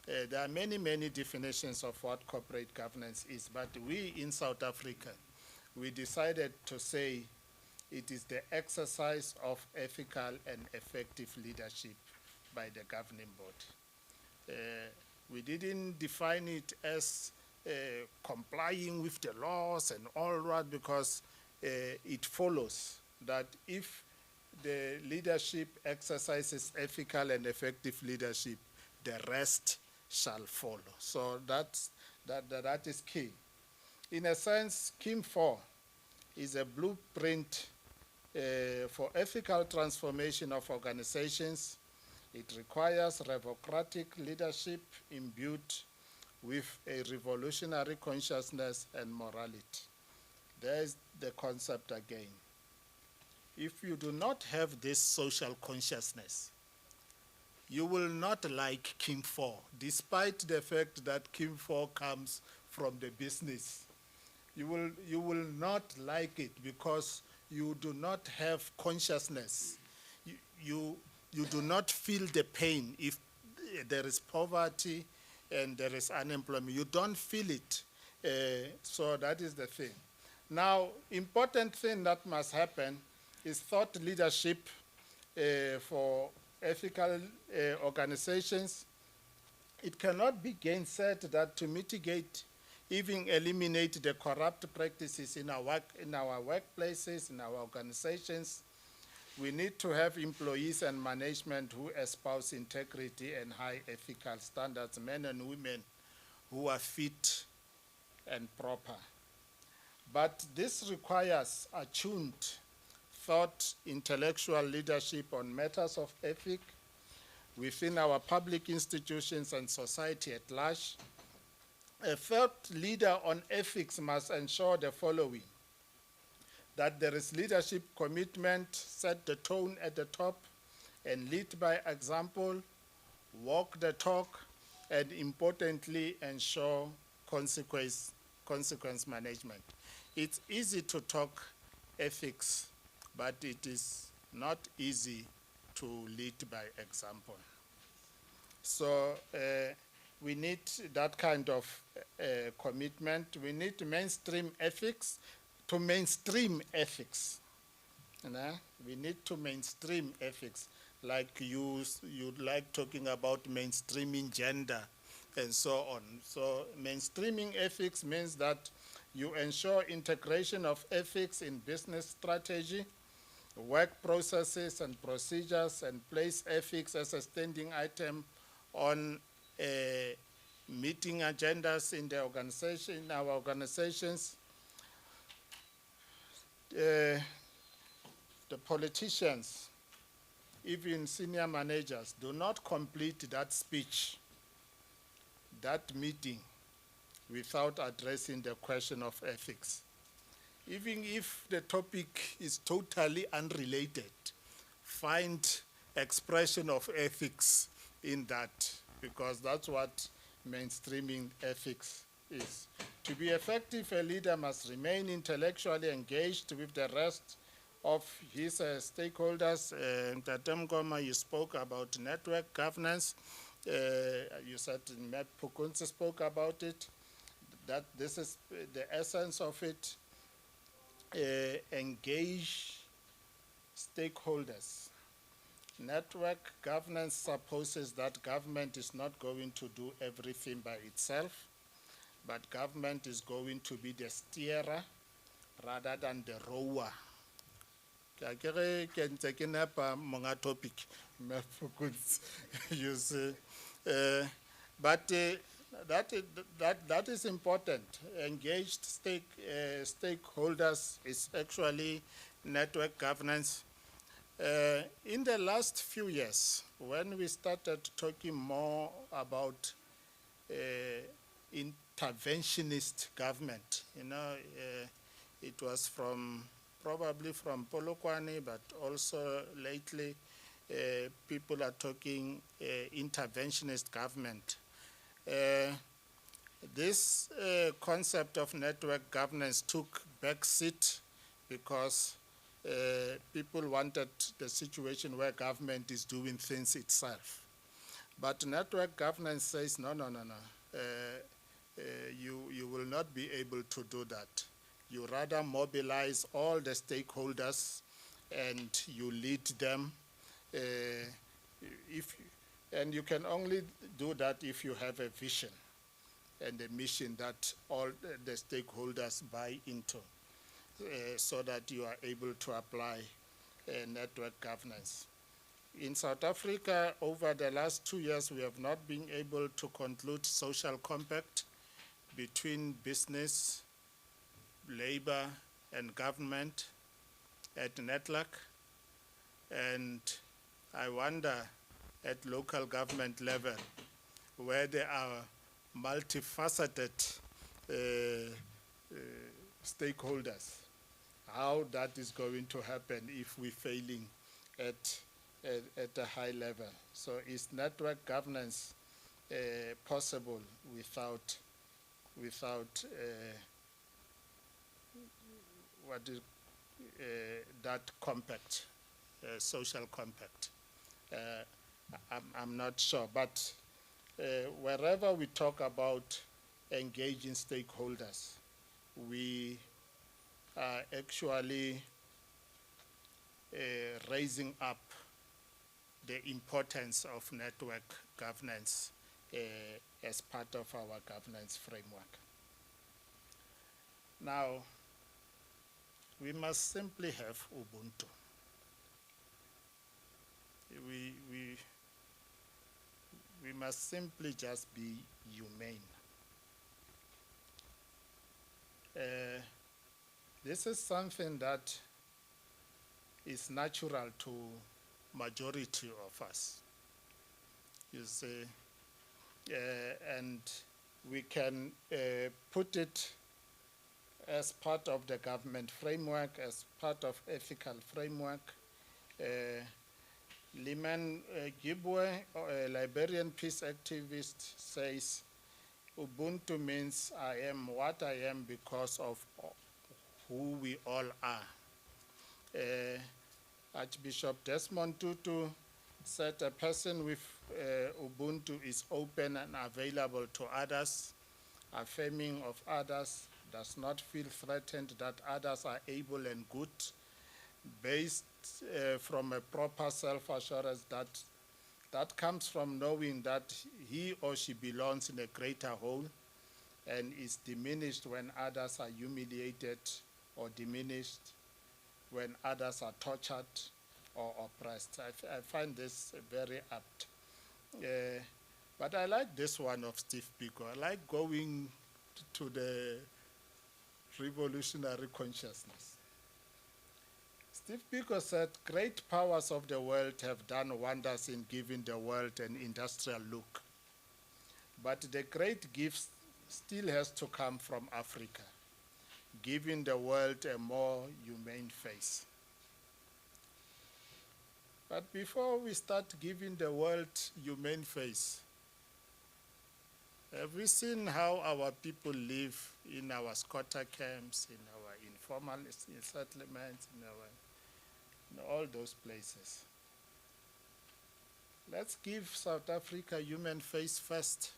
there are many, many definitions of what corporate governance is. But we in South Africa, we decided to say it is the exercise of ethical and effective leadership by the governing body. We didn't define it as complying with the laws and all that, because it follows that if the leadership exercises ethical and effective leadership, the rest shall follow. So that is key. In a sense, Kin 4 is a blueprint for ethical transformation of organizations. It requires revolutionary leadership imbued with a revolutionary consciousness and morality. There's the concept again. If you do not have this social consciousness, you will not like Kin 4, despite the fact that Kin 4 comes from the business. You will not like it because you do not have consciousness. You do not feel the pain if there is poverty and there is unemployment. You don't feel it. So that is the thing. Now, important thing that must happen is thought leadership for ethical organizations. It cannot be gainsaid that to mitigate, even eliminate the corrupt practices in our workplaces, in our organizations, we need to have employees and management who espouse integrity and high ethical standards, men and women who are fit and proper. But this requires attuned thought, intellectual leadership on matters of ethics within our public institutions and society at large. A thought leader on ethics must ensure the following: that there is leadership commitment, set the tone at the top, and lead by example, walk the talk, and importantly, ensure consequence management. It's easy to talk ethics, but it is not easy to lead by example. So we need that kind of commitment. We need mainstream ethics to mainstream ethics. You know? We need to mainstream ethics, like you like talking about mainstreaming gender and so on. So mainstreaming ethics means that you ensure integration of ethics in business strategy, work processes and procedures, and place ethics as a standing item on meeting agendas in the organization, in our organizations. The politicians, even senior managers, do not complete that speech, that meeting, without addressing the question of ethics. Even if the topic is totally unrelated, find expression of ethics in that, because that's what mainstreaming ethics is. To be effective, a leader must remain intellectually engaged with the rest of his stakeholders. Tatem Goma, you spoke about network governance. You said Matt Pukunzi spoke about it, that this is the essence of it. Engage stakeholders. Network governance supposes that government is not going to do everything by itself, but government is going to be the steerer rather than the rower Ka kere ke ntse ke nepa monga topic, mefokotsi, you see. But that is important. Engaged stakeholders is actually network governance. In the last few years, when we started talking more about interventionist government, it was probably from Polokwane, but also lately people are talking interventionist government. This concept of network governance took backseat because people wanted the situation where government is doing things itself. But network governance says, no. You will not be able to do that. You rather mobilize all the stakeholders and you lead them. And you can only do that if you have a vision and a mission that all the stakeholders buy into, so that you are able to apply network governance. In South Africa, over the last 2 years, we have not been able to conclude social compact between business, labor, and government at NETLAC. And I wonder at local government level, where there are multifaceted stakeholders, how that is going to happen if we're failing at a high level. So is network governance possible without that compact, social compact? I'm not sure, but wherever we talk about engaging stakeholders, we are actually raising up the importance of network governance as part of our governance framework. Now, we must simply have Ubuntu. We must simply just be humane. This is something that is natural to majority of us, you see, and we can put it as part of the government framework, as part of ethical framework. Liman Gibwe, a Liberian peace activist, says, Ubuntu means I am what I am because of who we all are. Archbishop Desmond Tutu said a person with Ubuntu is open and available to others, affirming of others, does not feel threatened that others are able and good, based from a proper self-assurance that comes from knowing that he or she belongs in a greater whole and is diminished when others are humiliated, or diminished when others are tortured or oppressed. I find this very apt. But I like this one of Steve Biko. I like going to the revolutionary consciousness. Steve Biko said, great powers of the world have done wonders in giving the world an industrial look. But the great gift still has to come from Africa, giving the world a more humane face. But before we start giving the world humane face, have we seen how our people live in our squatter camps, in our informal settlements, in all those places? Let's give South Africa human face first,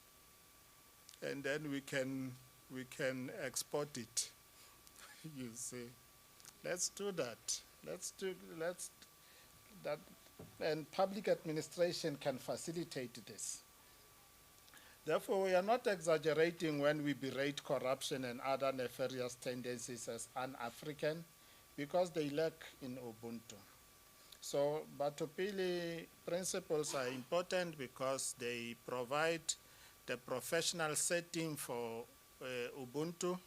and then we can export it. You see, let's do that. And public administration can facilitate this. Therefore, we are not exaggerating when we berate corruption and other nefarious tendencies as un-African, because they lack in Ubuntu. So Batupili principles are important because they provide the professional setting for Ubuntu.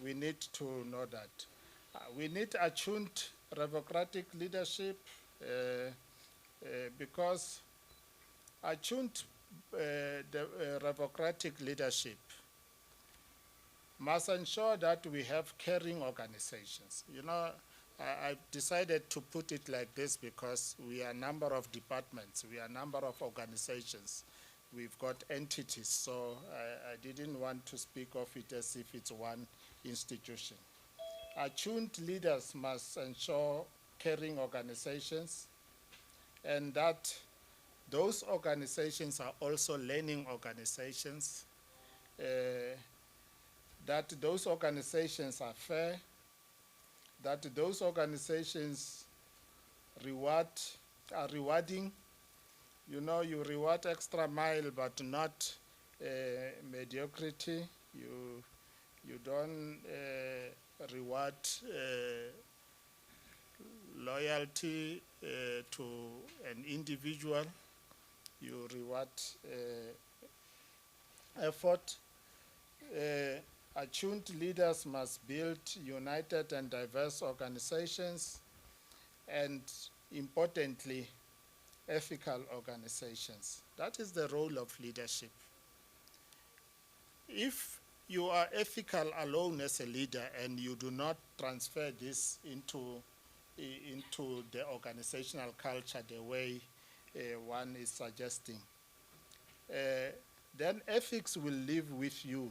We need to know that. We need attuned revocratic leadership because attuned revocratic leadership must ensure that we have caring organizations. You know, I've decided to put it like this because we are a number of departments, we are a number of organizations, we've got entities, so I didn't want to speak of it as if it's one institution. Attuned leaders must ensure caring organizations, and that those organizations are also learning organizations, that those organizations are fair, that those organizations are rewarding. You know, you reward extra mile, but not mediocrity. You don't reward loyalty to an individual. You reward effort. Attuned leaders must build united and diverse organizations, and importantly, ethical organizations. That is the role of leadership. If you are ethical alone as a leader and you do not transfer this into the organizational culture the way one is suggesting, then ethics will live with you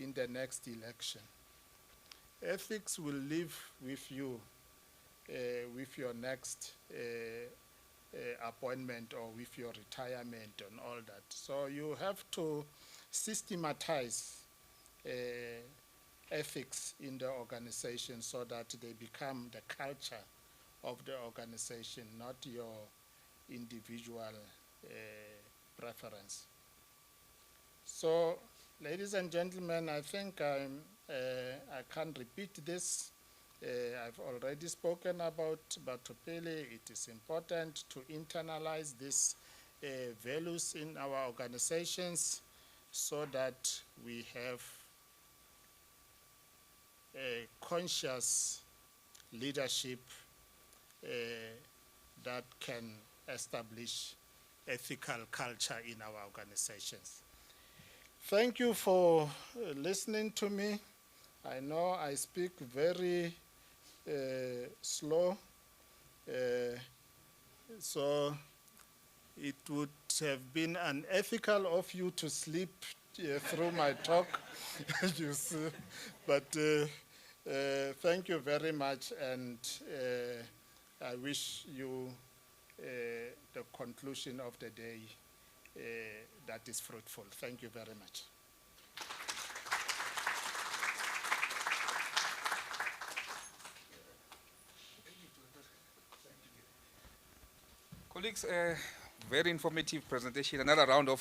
in the next election. Ethics will live with you with your next appointment or with your retirement and all that. So you have to systematize ethics in the organization so that they become the culture of the organization, not your individual preference. So, ladies and gentlemen, I think I can't repeat this. I've already spoken about Batupili. It is important to internalize these values in our organizations so that we have a conscious leadership that can establish ethical culture in our organizations. Thank you for listening to me. I know I speak very slow, so it would have been unethical of you to sleep through my talk, you see. But thank you very much, and I wish you the conclusion of the day that is fruitful. Thank you very much. Colleagues, very informative presentation. Another round of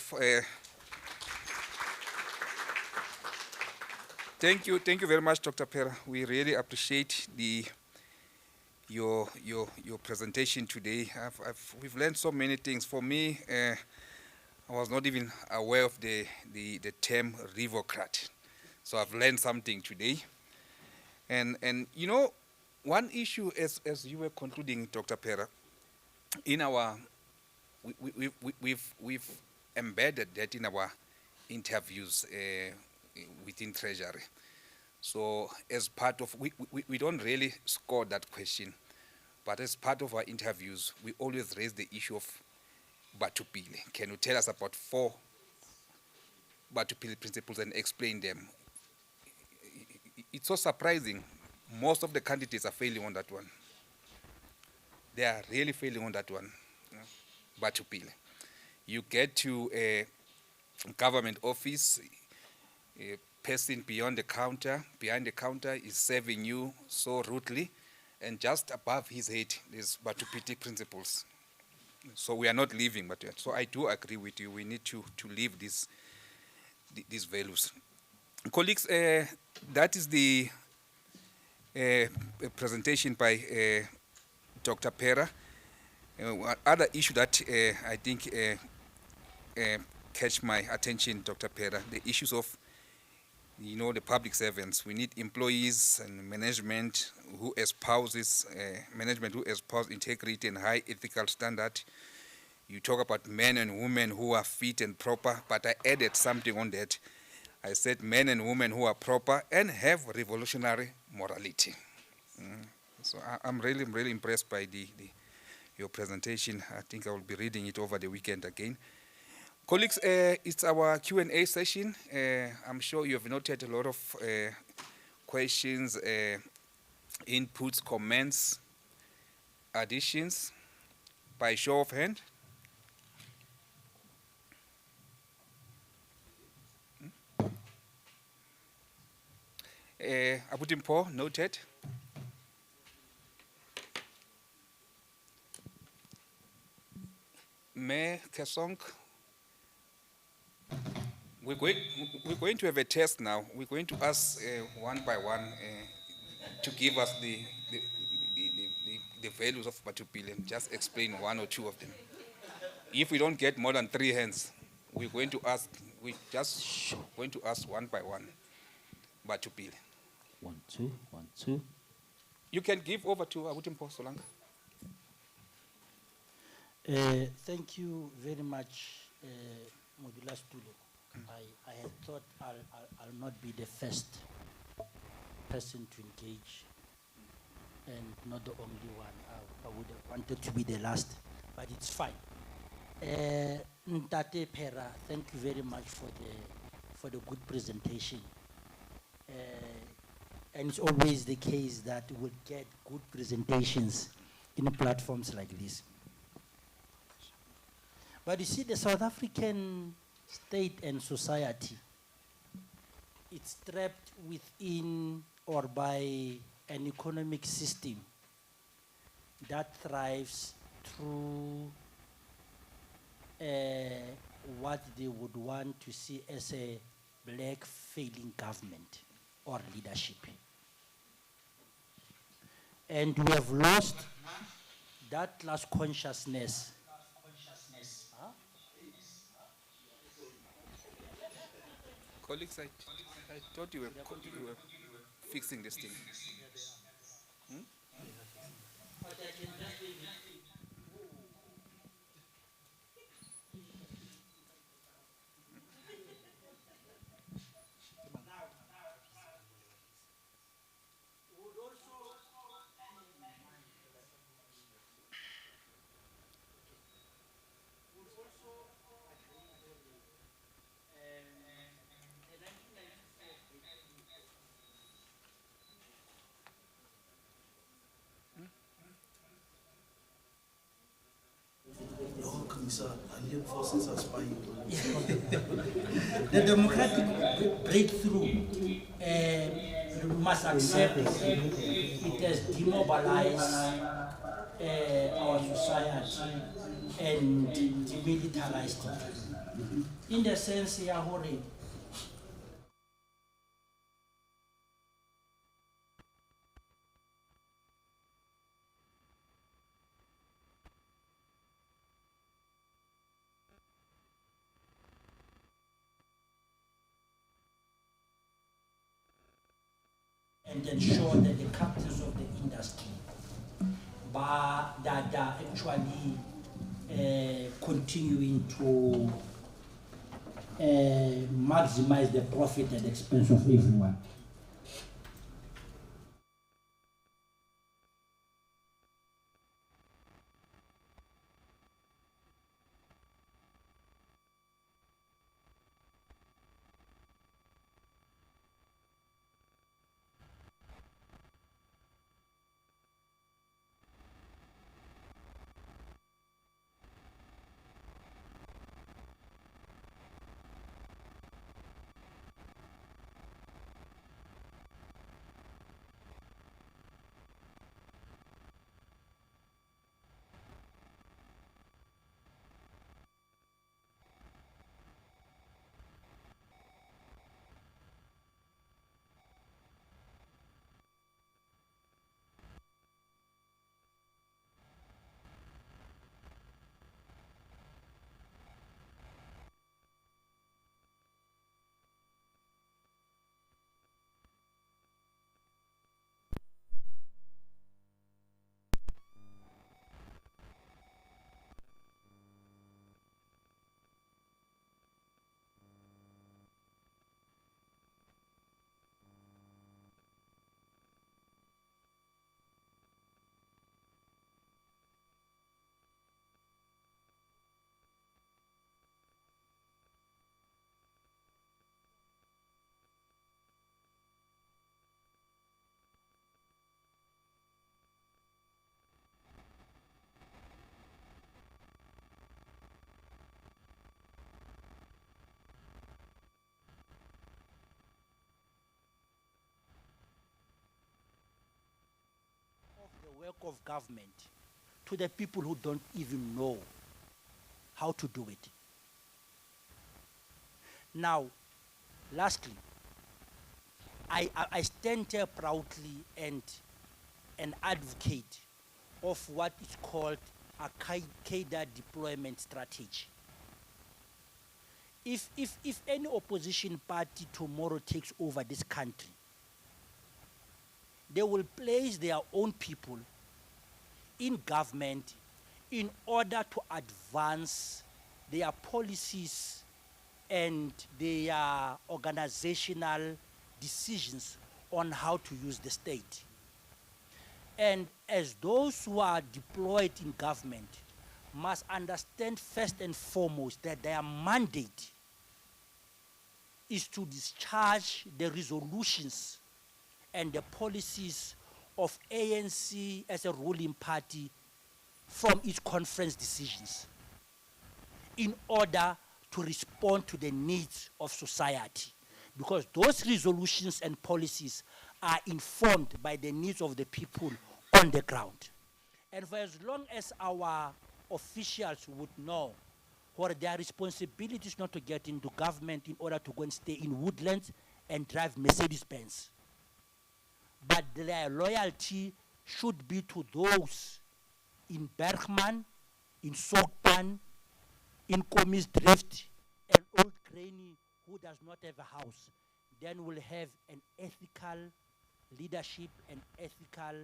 thank you very much, Dr. Pera. We really appreciate your presentation today. We've learned so many things. For me, I was not even aware of the term revocrat. So I've learned something today. And you know, one issue as you were concluding, Dr. Pera, in our we've embedded that in our interviews within Treasury. So as part of, we don't really score that question, but as part of our interviews, we always raise the issue of Batupili. Can you tell us about 4 Batupili principles and explain them? It's so surprising. Most of the candidates are failing on that one. They are really failing on that one. Batupili. You get to a government office, a person behind the counter is serving you so rudely, and just above his head is Batupili principles. So we are not living, but so I do agree with you. We need to live these values. Colleagues, that is the a presentation by Dr. Pera. One other issue that I think catch my attention, Dr. Pera, the issues of the public servants. We need employees and management who espouses integrity and high ethical standard. You talk about men and women who are fit and proper, but I added something on that. I said men and women who are proper and have revolutionary morality. So I'm really impressed by your presentation. I think I will be reading it over the weekend again. Colleagues, it's our Q&A session. I'm sure you have noted a lot of questions, inputs, comments, additions. By show of hand. Abutimpo, noted. Me Kesong. We're going to have a test now. We're going to ask one by one to give us the values of Batupile and just explain one or two of them. If we don't get more than 3 hands, we're going to ask one by one Batupile. 1, 2, 1, 2. You can give over to Abutimpo Solanga. Thank you very much, Modula Stulo. I had thought I'll not be the first person to engage and not the only one. I would have wanted to be the last, but it's fine. Ntate Pera, thank you very much for the good presentation. And it's always the case that we'll get good presentations in platforms like this. But you see, the South African state and society, it's trapped within or by an economic system that thrives through what they would want to see as a black failing government or leadership. And we have lost that class consciousness. Colleagues, I thought you were fixing this thing. The democratic breakthrough we must accept it has demobilized our society and demilitarized it. In the sense, Yahore, and ensure that the captains of the industry that are actually continuing to maximize the profit at the expense of everyone. work of government to the people who don't even know how to do it. Now, lastly, I stand here proudly and an advocate of what is called a Qaeda deployment strategy. If any opposition party tomorrow takes over this country, they will place their own people in government in order to advance their policies and their organizational decisions on how to use the state. And as those who are deployed in government must understand first and foremost that their mandate is to discharge the resolutions and the policies of ANC as a ruling party from its conference decisions in order to respond to the needs of society. Because those resolutions and policies are informed by the needs of the people on the ground. And for as long as our officials would know what their responsibility is not to get into government in order to go and stay in woodlands and drive Mercedes-Benz, but their loyalty should be to those in Bergman, in Sokpan, in Komis Drift, and Old Granny who does not have a house, then we'll have an ethical leadership, an ethical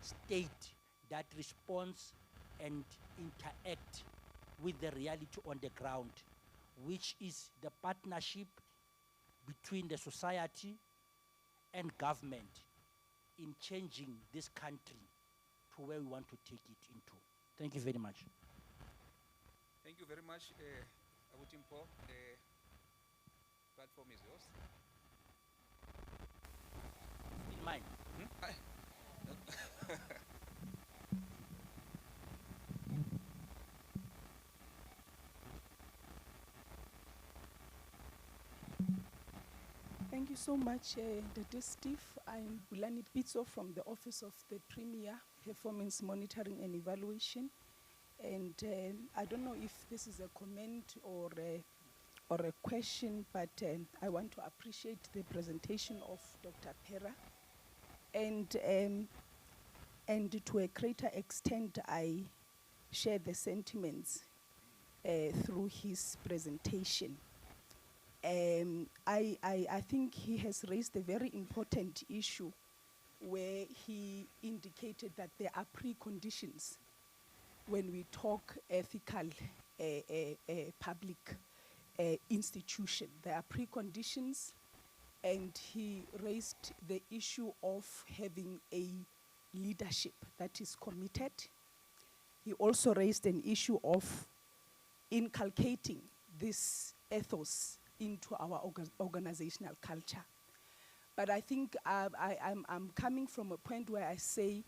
state that responds and interact with the reality on the ground, which is the partnership between the society and government in changing this country to where we want to take it into. Thank you very much. Thank you very much, Abutimpo. The platform is yours. In mine. Thank you so much, Dr. Steve. I'm Bulani Pitso from the Office of the Premier, Performance Monitoring and Evaluation. And I don't know if this is a comment or a question, but I want to appreciate the presentation of Dr. Pera. And to a greater extent, I share the sentiments through his presentation. I think he has raised a very important issue where he indicated that there are preconditions when we talk ethical public institution. There are preconditions, and he raised the issue of having a leadership that is committed. He also raised an issue of inculcating this ethos into our organizational culture. But I think I'm coming from a point where I say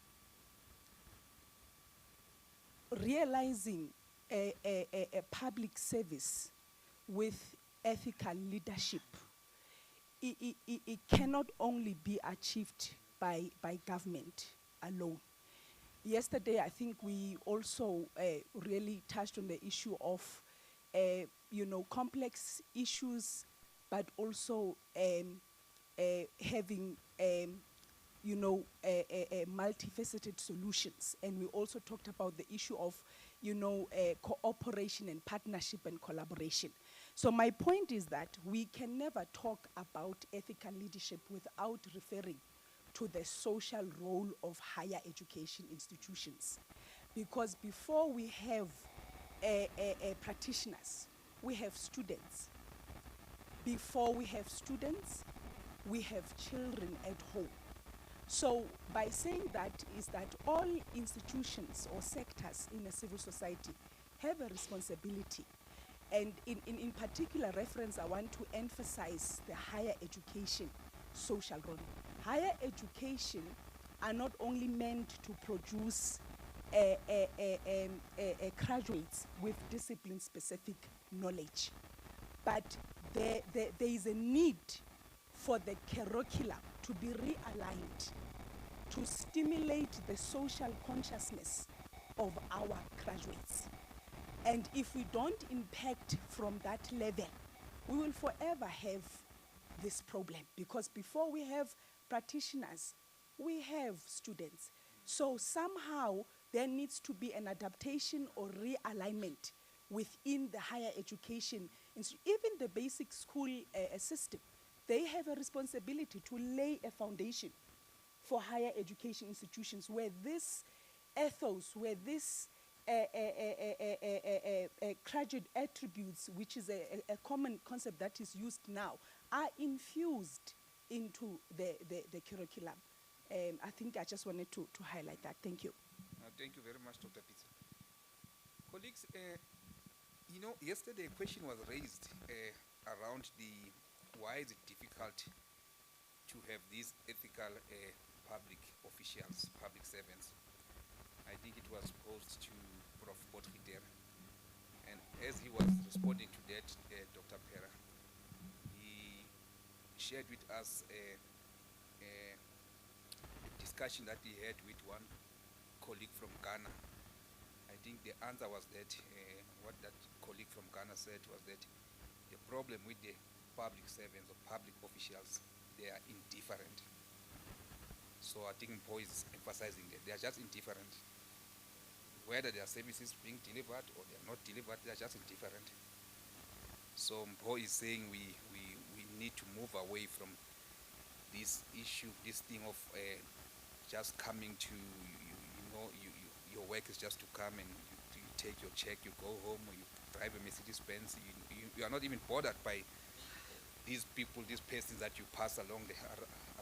realizing a public service with ethical leadership, it cannot only be achieved by government alone. Yesterday, I think we also really touched on the issue of complex issues, but also having multifaceted solutions. And we also talked about the issue of cooperation and partnership and collaboration. So my point is that we can never talk about ethical leadership without referring to the social role of higher education institutions. Because before we have practitioners, we have students. Before we have students, we have children at home. So by saying that is that all institutions or sectors in a civil society have a responsibility. And in particular reference, I want to emphasize the higher education social role. Higher education are not only meant to produce graduates with discipline-specific knowledge, but there is a need for the curriculum to be realigned to stimulate the social consciousness of our graduates. And if we don't impact from that level, we will forever have this problem, because before we have practitioners, we have students. So somehow there needs to be an adaptation or realignment within the higher education. Even the basic school system, they have a responsibility to lay a foundation for higher education institutions where this ethos, where this graduate attributes, which is a common concept that is used now, are infused into the curriculum. I think I just wanted to highlight that. Thank you. Thank you very much, Dr. Pizzo. Colleagues, yesterday a question was raised around why is it difficult to have these ethical public officials, public servants. I think it was posed to Prof. Botchiter. And as he was responding to that, Dr. Pera, he shared with us a discussion that he had with one colleague from Ghana. I think the answer was that what that colleague from Ghana said was that the problem with the public servants or public officials, they are indifferent. So I think Mpo is emphasizing that they are just indifferent. Whether their services being delivered or they are not delivered, they are just indifferent. So Mpo is saying we need to move away from this issue, this thing of just coming to, your work is just to come and you take your check, you go home, or you drive a Mercedes Benz. You are not even bothered by these people, these persons that you pass along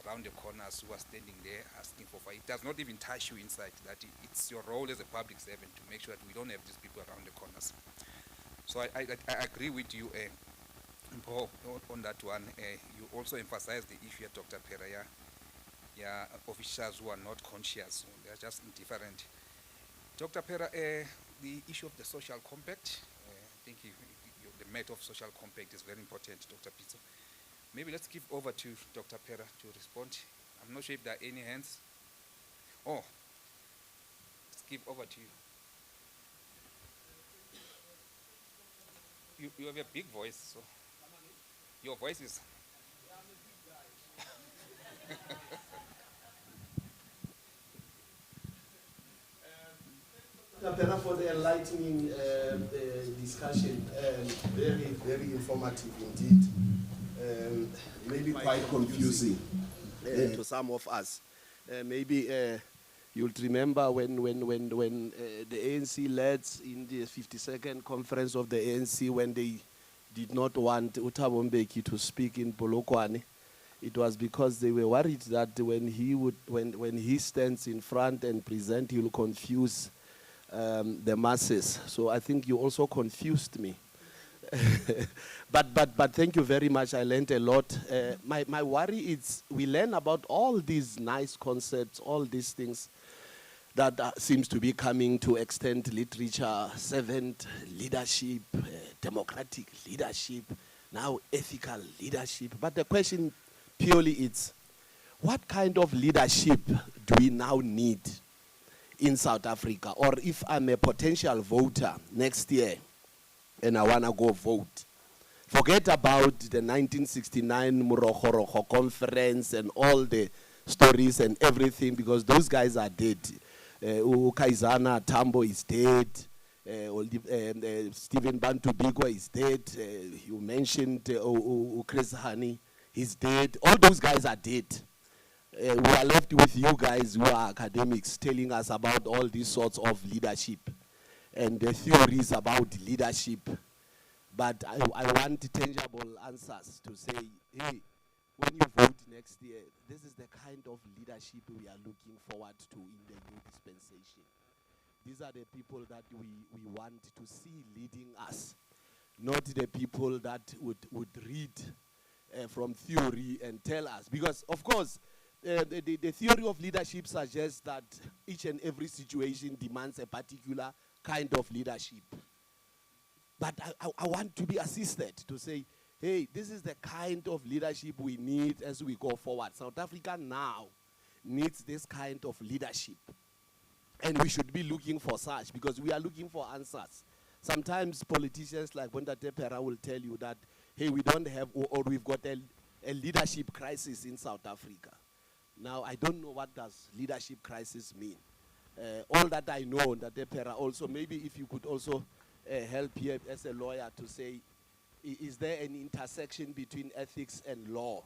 around the corners who are standing there asking for fire. It does not even touch you inside. That it's your role as a public servant to make sure that we don't have these people around the corners. So I agree with you on that one. You also emphasize the issue at Dr. Peraya. Yeah, officials who are not conscious, they are just indifferent. Dr. Pera, the issue of the social compact, I think the matter of social compact is very important, Dr. Pizzo. Maybe let's give over to Dr. Pera to respond. I'm not sure if there are any hands. Oh, let's give over to you. You have a big voice, so your voice is... Pera, for the enlightening discussion, very, very informative indeed. Maybe quite confusing to some of us. Maybe you'll remember when the ANC led in the 52nd conference of the ANC, when they did not want Thabo Mbeki to speak in Polokwane. It was because they were worried that when he stands in front and present, he will confuse the masses. So I think you also confused me. but thank you very much. I learned a lot. My worry is we learn about all these nice concepts, all these things that seems to be coming to extend literature, servant leadership, democratic leadership, now ethical leadership. But the question purely is, what kind of leadership do we now need in South Africa? Or if I'm a potential voter next year and I want to go vote, forget about the 1969 Murokorocho conference and all the stories and everything, because those guys are dead. Kaizana Tambo is dead. Stephen Bantu Bigwa is dead. You mentioned Chris Hani, he's dead. All those guys are dead. We are left with you guys who are academics telling us about all these sorts of leadership and the theories about leadership. But I want tangible answers to say, hey, when you vote next year, this is the kind of leadership we are looking forward to in the new dispensation. These are the people that we want to see leading us, not the people that would read from theory and tell us. Because, of course, the theory of leadership suggests that each and every situation demands a particular kind of leadership. But I want to be assisted to say, hey, this is the kind of leadership we need as we go forward. South Africa now needs this kind of leadership. And we should be looking for such, because we are looking for answers. Sometimes politicians like Bondate Pera will tell you that, hey, we don't have, or we've got a leadership crisis in South Africa. Now, I don't know what does leadership crisis mean. All that I know, Bondate Pera also, maybe if you could also help here as a lawyer to say, is there an intersection between ethics and law?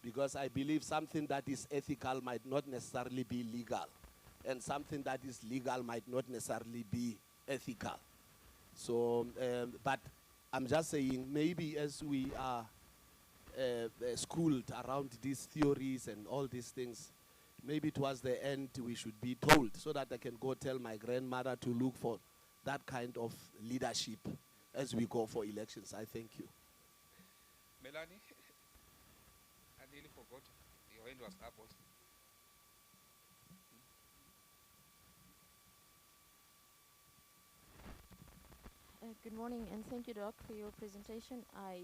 Because I believe something that is ethical might not necessarily be legal, and something that is legal might not necessarily be ethical. So, but I'm just saying, maybe as we are schooled around these theories and all these things, maybe towards the end we should be told, so that I can go tell my grandmother to look for that kind of leadership as we go for elections. I thank you. Melanie, I nearly forgot. Your hand was up also. Good morning, and thank you, Doc, for your presentation. I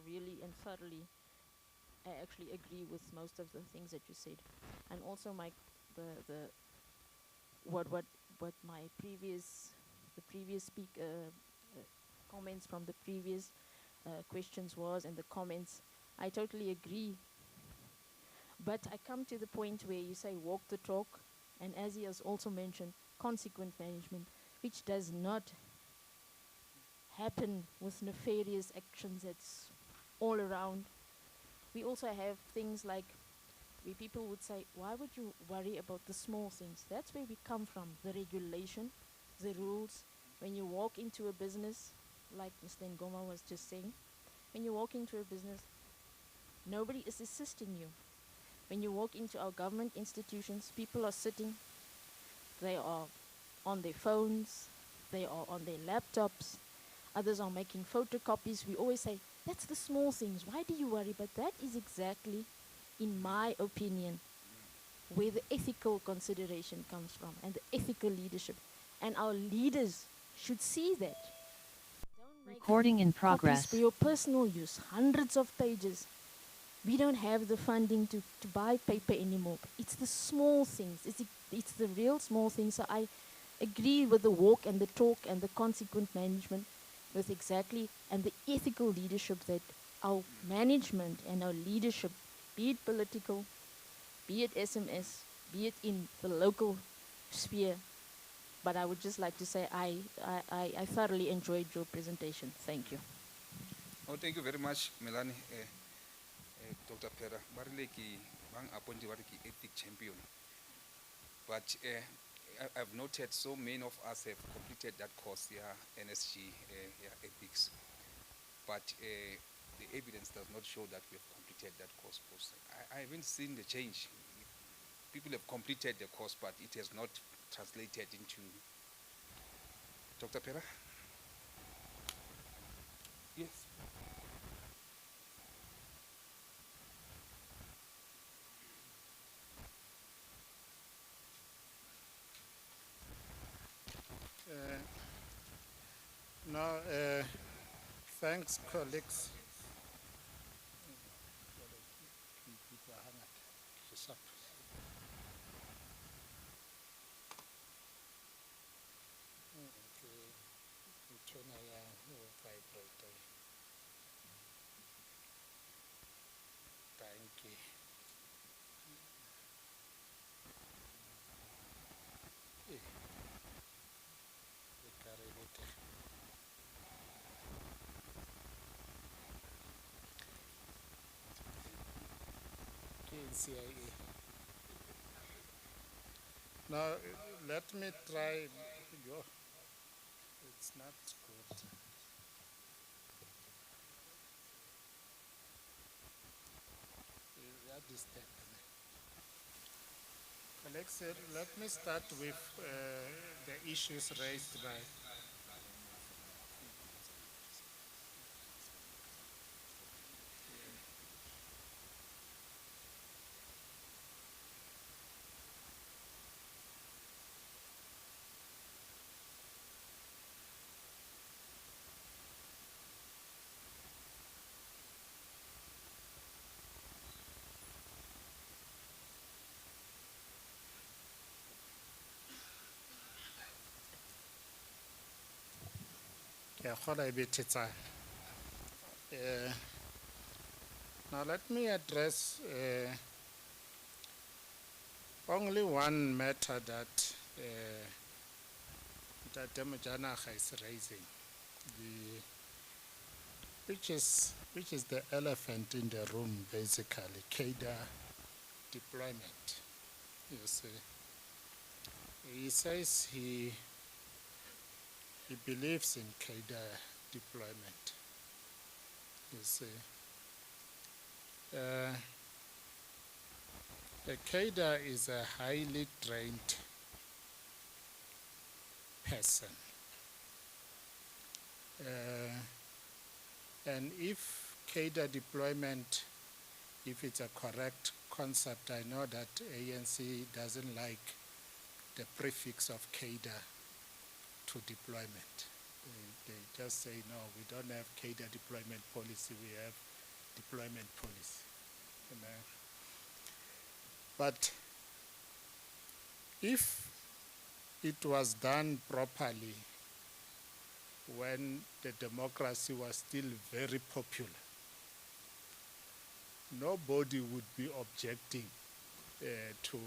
really and thoroughly, I actually agree with most of the things that you said, and also the what my the previous speaker comments from the previous questions was, and the comments. I totally agree. But I come to the point where you say walk the talk, and as he has also mentioned, consequent management, which does not happen with nefarious actions that's all around. We also have things like where people would say, why would you worry about the small things? That's where we come from, the regulation, the rules. When you walk into a business, like Mr. Ngoma was just saying, when you walk into a business, nobody is assisting you. When you walk into our government institutions, people are sitting, they are on their phones, they are on their laptops, others are making photocopies. We always say, that's the small things, why do you worry? But that is exactly, in my opinion, where the ethical consideration comes from, and the ethical leadership. And our leaders should see that. Don't make Recording in copies progress. for your personal use, hundreds of pages. We don't have the funding to buy paper anymore. It's the small things. It's the real small things. So I agree with the walk and the talk and the consequent management with exactly, and the ethical leadership that our management and our leadership, be it political, be it SMS, be it in the local sphere. But I would just like to say I thoroughly enjoyed your presentation. Thank you. Oh, thank you very much, Melanie. Dr. Pera, barile ki bang appointed ki ethic champion. But I've noted so many of us have completed that course, NSG, ethics. But the evidence does not show that we have completed that course. I haven't seen the change. People have completed the course, but it has not translated into. Dr. Pera? Yes. No, thanks, colleagues. Thank you. CIA. Now, let me try. It's not good. Colleagues, let me start with the issues raised by. Now let me address only one matter that Temujanaga is raising, which is the elephant in the room, basically, cadre deployment. You see, he says he believes in cadre deployment. You see, a cadre is a highly trained person. And if cadre deployment, if it's a correct concept, I know that ANC doesn't like the prefix of cadre to deployment. They just say, no, we don't have cadre deployment policy, we have deployment policy. You know? But if it was done properly when the democracy was still very popular, nobody would be objecting to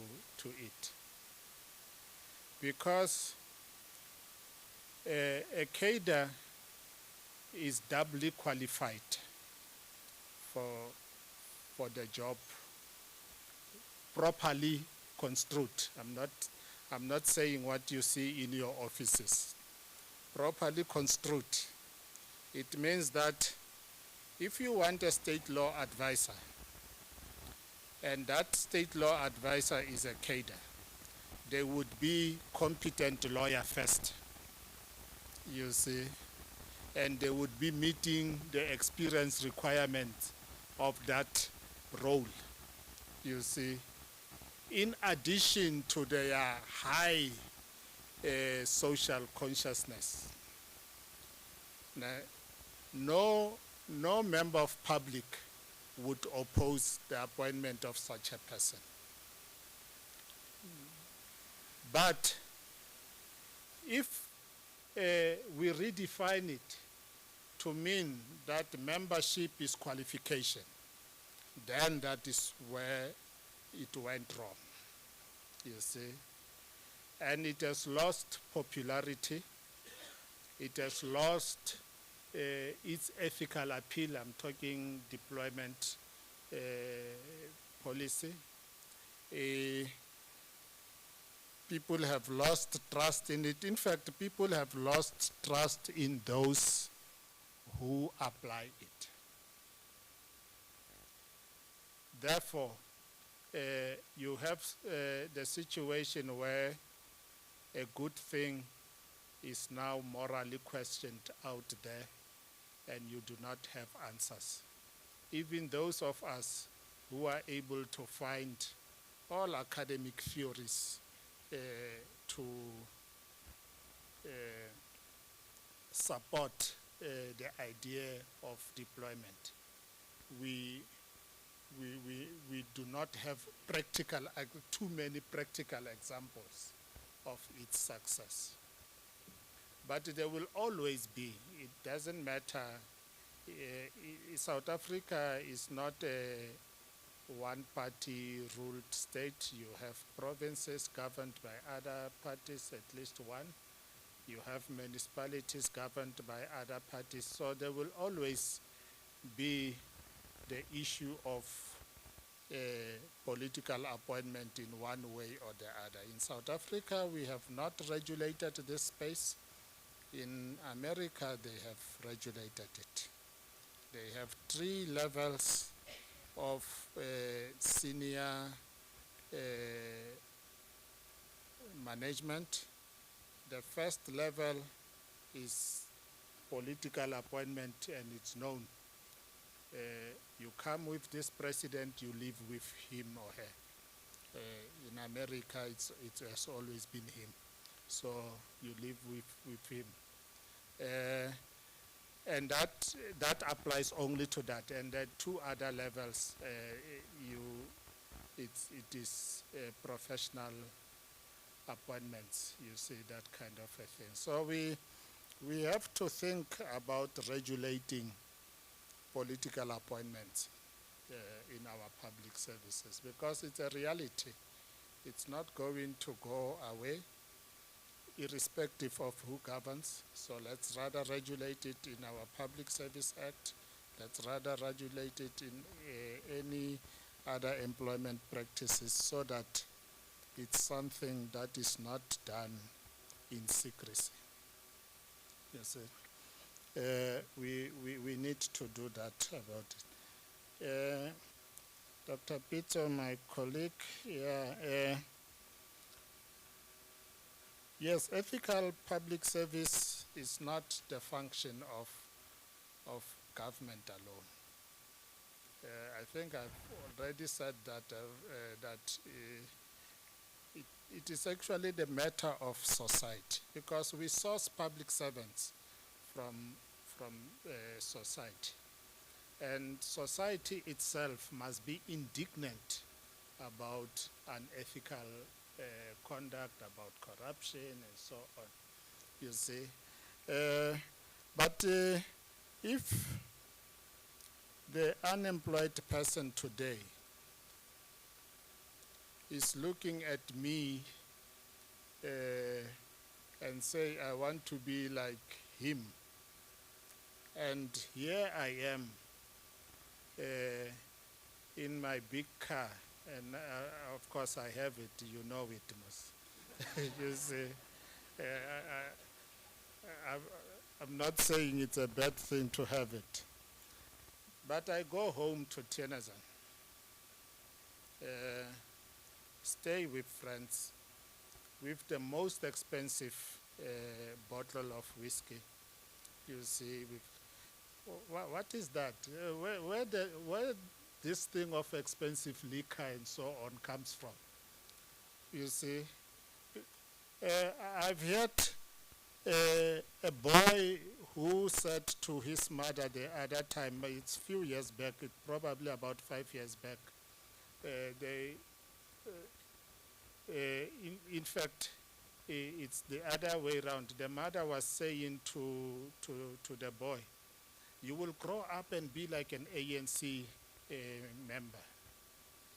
it. Because a cadre is doubly qualified for the job, properly construed. I'm not saying what you see in your offices. Properly construed. It means that if you want a state law advisor, and that state law advisor is a cadre, they would be competent lawyer first, you see, and they would be meeting the experience requirements of that role, you see, in addition to their high social consciousness. Now, no member of public would oppose the appointment of such a person. But if we redefine it to mean that membership is qualification, then that is where it went wrong, you see. And it has lost popularity. It has lost its ethical appeal. I'm talking deployment policy. People have lost trust in it. In fact, people have lost trust in those who apply it. Therefore, you have the situation where a good thing is now morally questioned out there, and you do not have answers. Even those of us who are able to find all academic theories to support the idea of deployment, we do not have too many practical examples of its success. But there will always be, it doesn't matter. South Africa is not a one-party ruled state. You have provinces governed by other parties, at least one. You have municipalities governed by other parties. So there will always be the issue of political appointment in one way or the other. In South Africa, we have not regulated this space. In America, they have regulated it. They have 3 levels of senior management. The first level is political appointment, and it's known. You come with this president, you live with him or her. In America, it has always been him. So you live with him. And that applies only to that. And the 2 other levels, it is professional appointments, you see, that kind of a thing. So we have to think about regulating political appointments in our public services, because it's a reality. It's not going to go away irrespective of who governs. So let's rather regulate it in our Public Service Act. Let's rather regulate it in any other employment practices, so that it's something that is not done in secrecy. Yes, we need to do that about it. Dr. Peter, my colleague, yes, ethical public service is not the function of government alone. I think I've already said that it is actually the matter of society, because we source public servants from society. And society itself must be indignant about unethical conduct, about corruption, and so on, you see. But if the unemployed person today is looking at me and say, I want to be like him, and here I am in my big car, and of course I have it, you know it, most. You see, I'm not saying it's a bad thing to have it, but I go home to Tennessee, stay with friends, with the most expensive bottle of whiskey, you see. What is that? Where this thing of expensive liquor and so on comes from? You see, I've heard a boy who said to his mother the other time, it's a few years back, probably about 5 years back, in fact, it's the other way around. The mother was saying to the boy, you will grow up and be like an ANC member,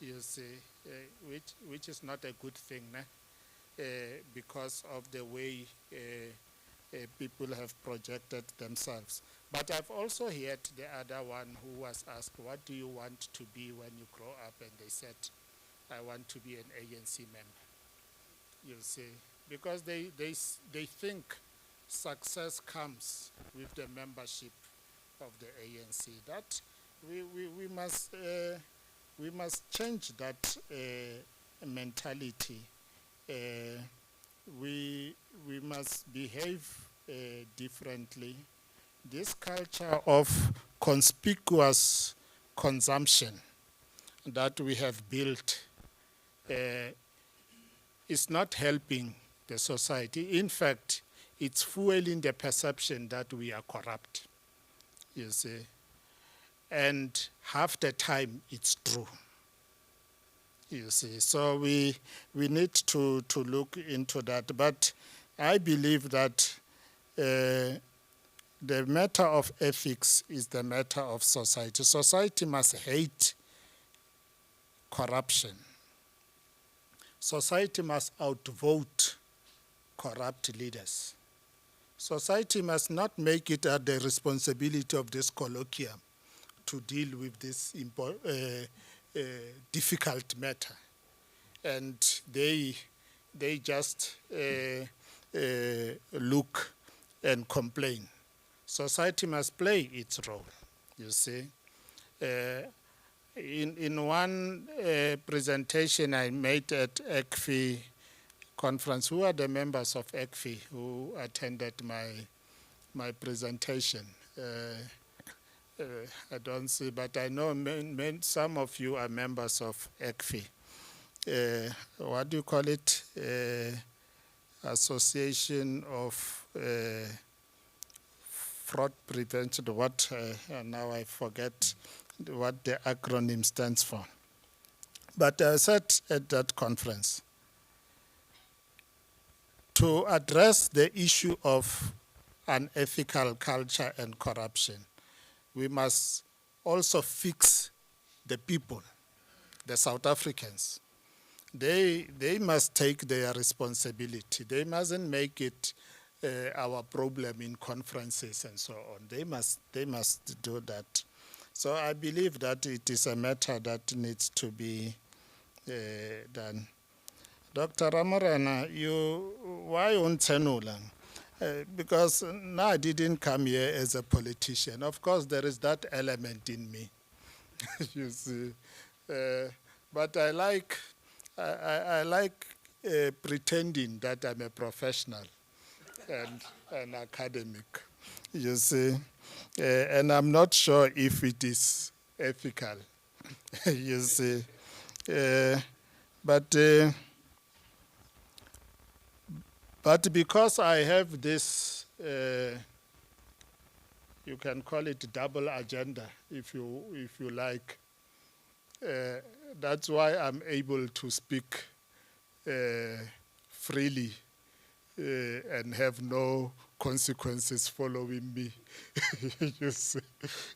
you see, which is not a good thing, because of the way people have projected themselves. But I've also heard the other one who was asked, what do you want to be when you grow up? And they said, I want to be an ANC member, you see, because they think success comes with the membership of the ANC. That we must change that mentality. We must behave differently. This culture of conspicuous consumption that we have built is not helping the society. In fact, it's fueling the perception that we are corrupt, you see. And half the time it's true, you see. So we need to look into that. But I believe that the matter of ethics is the matter of society. Society must hate corruption. Society must outvote corrupt leaders. Society must not make it the responsibility of this colloquium to deal with this difficult matter. And they just look and complain. Society must play its role, you see. In one presentation I made at ECFI conference, who are the members of ECFI who attended my presentation? I don't see, but I know some of you are members of ECFI. What do you call it? Association of Fraud Prevention. What? Now I forget what the acronym stands for. But I said at that conference, to address the issue of unethical culture and corruption. We must also fix the people, the South Africans. They must take their responsibility. They mustn't make it our problem in conferences and so on. They must do that. So I believe that it is a matter that needs to be done. Dr. Ramorana, why Untenulang? Because now I didn't come here as a politician. Of course, there is that element in me, you see. But I like pretending that I'm a professional and an academic, you see. And I'm not sure if it is ethical, you see. But because I have this, you can call it double agenda, if you like. That's why I'm able to speak freely and have no consequences following me. You see?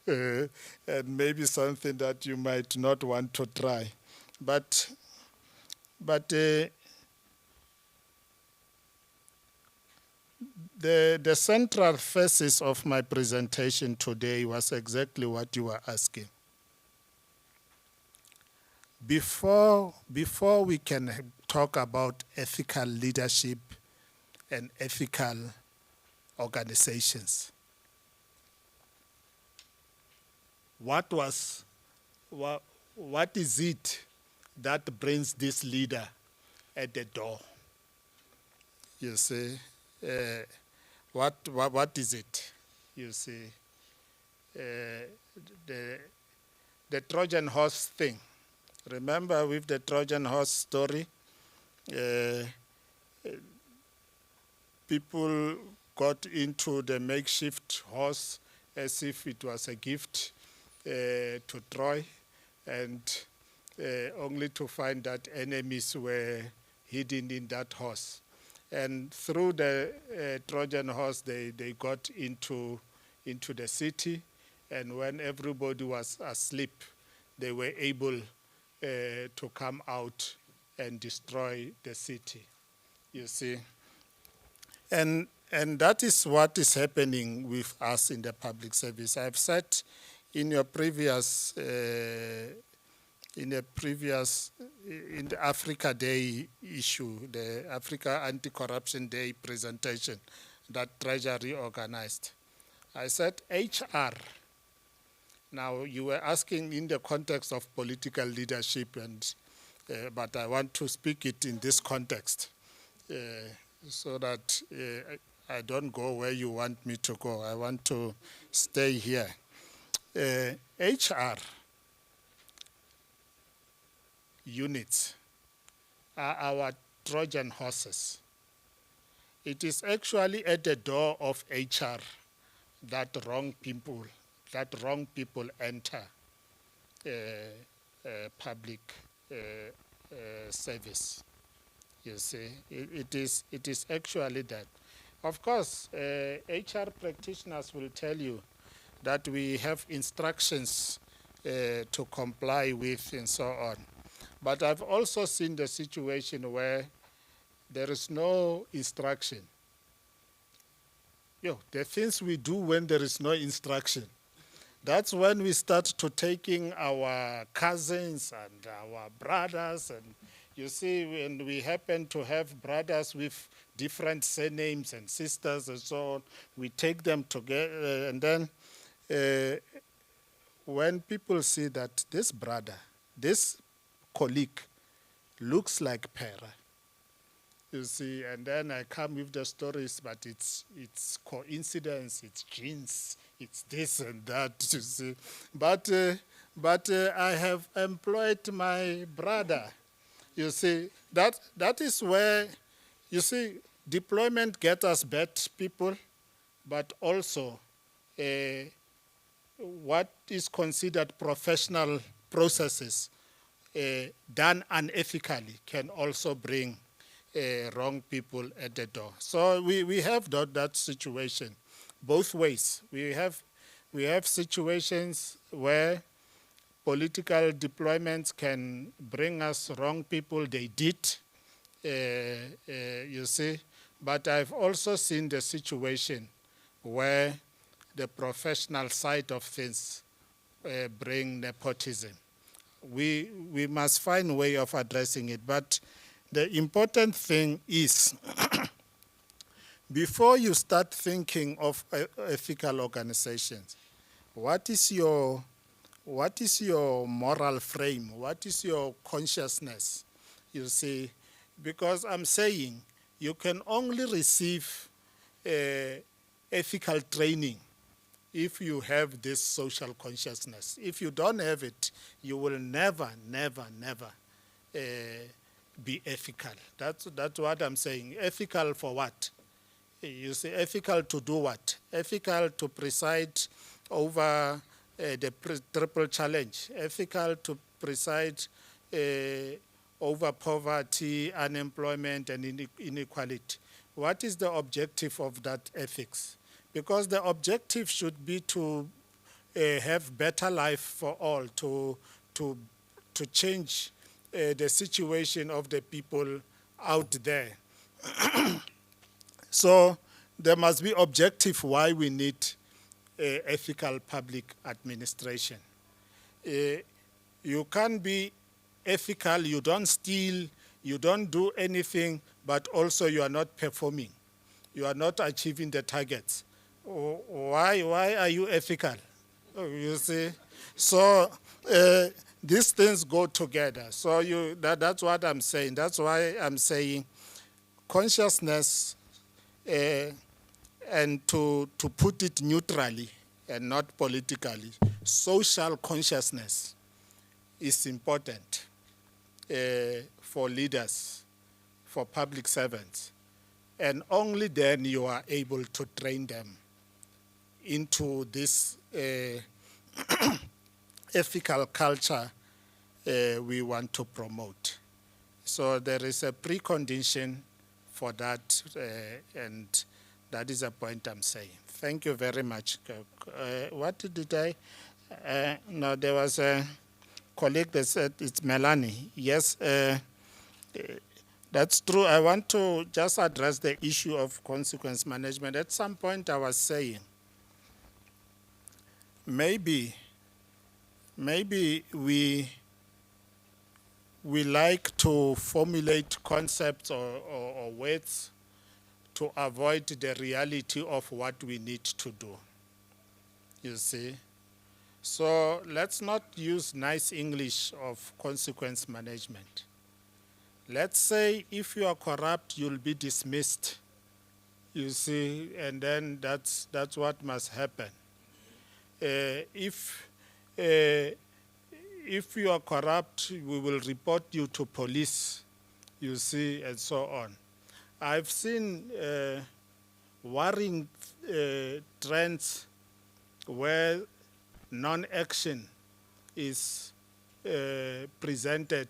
And maybe something that you might not want to try. But the central thesis of my presentation today was exactly what you were asking. Before we can talk about ethical leadership and ethical organizations, what is it that brings this leader at the door? You see, what is it? You see, the Trojan horse thing. Remember with the Trojan horse story, people got into the makeshift horse as if it was a gift to Troy, and only to find that enemies were hidden in that horse. And through the Trojan horse, they got into the city, and when everybody was asleep, they were able to come out and destroy the city, you see. And that is what is happening with us in the public service. I've said in the Africa Day issue, the Africa Anti-Corruption Day presentation that Treasury organized, I said HR. Now, you were asking in the context of political leadership, but I want to speak it in this context so that I don't go where you want me to go. I want to stay here. HR units are our Trojan horses. It is actually at the door of HR that wrong people enter public service. You see, it is actually that. Of course, HR practitioners will tell you that we have instructions to comply with and so on. But I've also seen the situation where there is no instruction. The things we do when there is no instruction, that's when we start to taking our cousins and our brothers, and you see, when we happen to have brothers with different surnames and sisters and so on, we take them together, and then when people see that this brother, this colleague looks like Pera, you see, and then I come with the stories, but it's coincidence, it's genes, it's this and that, you see. But I have employed my brother, you see. That is where, you see, deployment gets us bad people, but also what is considered professional processes done unethically can also bring wrong people at the door. So we have that situation. both ways. We have situations where political deployments can bring us wrong people. They did, you see. But I've also seen the situation where the professional side of things bring nepotism. We must find a way of addressing it. But the important thing is, before you start thinking of ethical organizations, what is your moral frame? What is your consciousness? You see, because I'm saying you can only receive ethical training if you have this social consciousness. If you don't have it, you will never be ethical. That's what I'm saying. Ethical for what? You say ethical to do what? Ethical to preside over the triple challenge. Ethical to preside over poverty, unemployment, and inequality. What is the objective of that ethics? Because the objective should be to have better life for all, to change the situation of the people out there. So there must be objective why we need ethical public administration. You can't be ethical, you don't steal, you don't do anything, but also you are not performing. You are not achieving the targets. Why are you ethical? You see? So these things go together. So that's what I'm saying. That's why I'm saying consciousness, and to put it neutrally and not politically, social consciousness is important for leaders, for public servants. And only then you are able to train them into this ethical culture we want to promote. So there is a precondition for that, and that is a point I'm saying. Thank you very much. What did I? No, there was a colleague that said it's Melanie. Yes, that's true. I want to just address the issue of consequence management. At some point I was saying, maybe we like to formulate concepts or words to avoid the reality of what we need to do, you see. So let's not use nice English of consequence management. Let's say if you are corrupt, you'll be dismissed, you see, and then that's what must happen. If you are corrupt, we will report you to police, you see, and so on. I've seen worrying trends where non-action is presented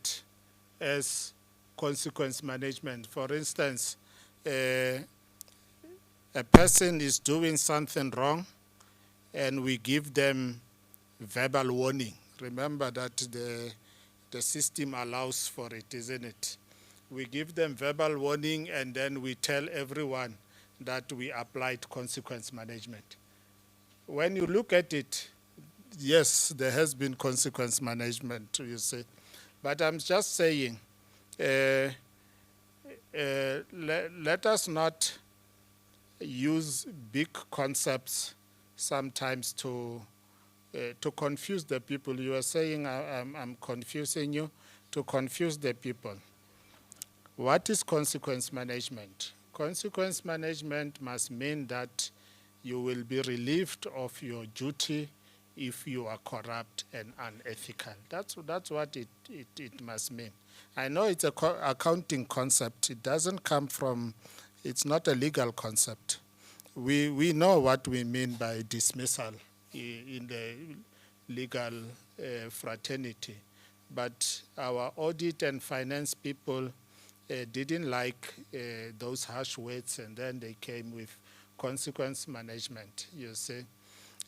as consequence management. For instance, a person is doing something wrong and we give them verbal warning. Remember that the system allows for it, isn't it? We give them verbal warning and then we tell everyone that we applied consequence management. When you look at it, yes, there has been consequence management, you see. But I'm just saying, let us not use big concepts sometimes to confuse the people. You are saying I'm confusing you, to confuse the people. What is consequence management? Consequence management must mean that you will be relieved of your duty if you are corrupt and unethical. That's what it must mean. I know it's a accounting concept. It doesn't come from, it's not a legal concept. We know what we mean by dismissal in the legal fraternity. But our audit and finance people didn't like those harsh words, and then they came with consequence management, you see.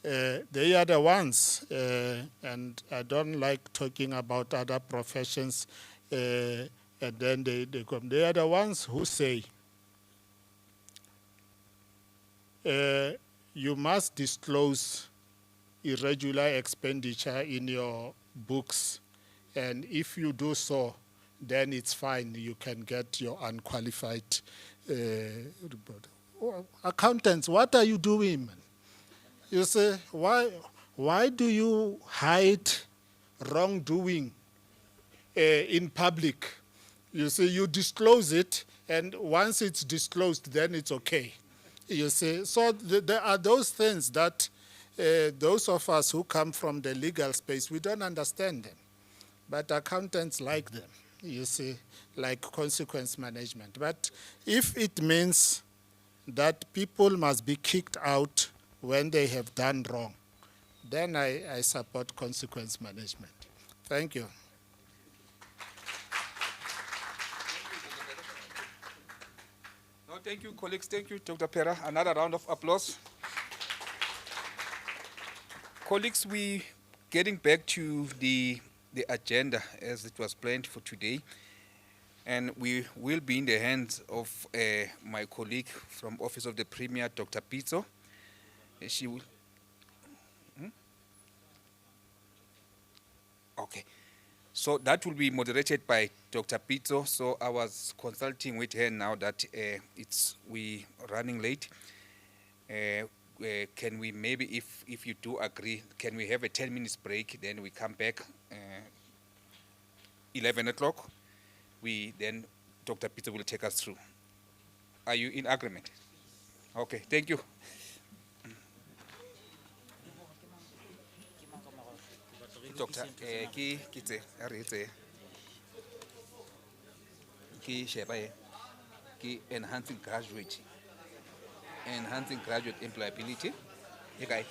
They are the ones, and I don't like talking about other professions, and then they come. They are the ones who say, you must disclose irregular expenditure in your books, and if you do so, then it's fine. You can get your unqualified report. Oh, accountants, what are you doing, man? You say, why do you hide wrongdoing in public? You see, you disclose it, and once it's disclosed, then it's okay. You see, so there are those things that those of us who come from the legal space, we don't understand them. But accountants like them, you see, like consequence management. But if it means that people must be kicked out when they have done wrong, then I support consequence management. Thank you. No, thank you, colleagues. Thank you, Dr. Pera. Another round of applause. Colleagues, we getting back to the agenda as it was planned for today. And we will be in the hands of my colleague from Office of the Premier, Dr. Pizzo. She will. Okay. So that will be moderated by Dr. Pizzo. So I was consulting with her now that we running late. Can we maybe, if you do agree, can we have a 10 minutes break? Then we come back 11 o'clock. Then Dr. Pizzo will take us through. Are you in agreement? Okay, thank you. Doctor, enhancing graduate employability. Okay.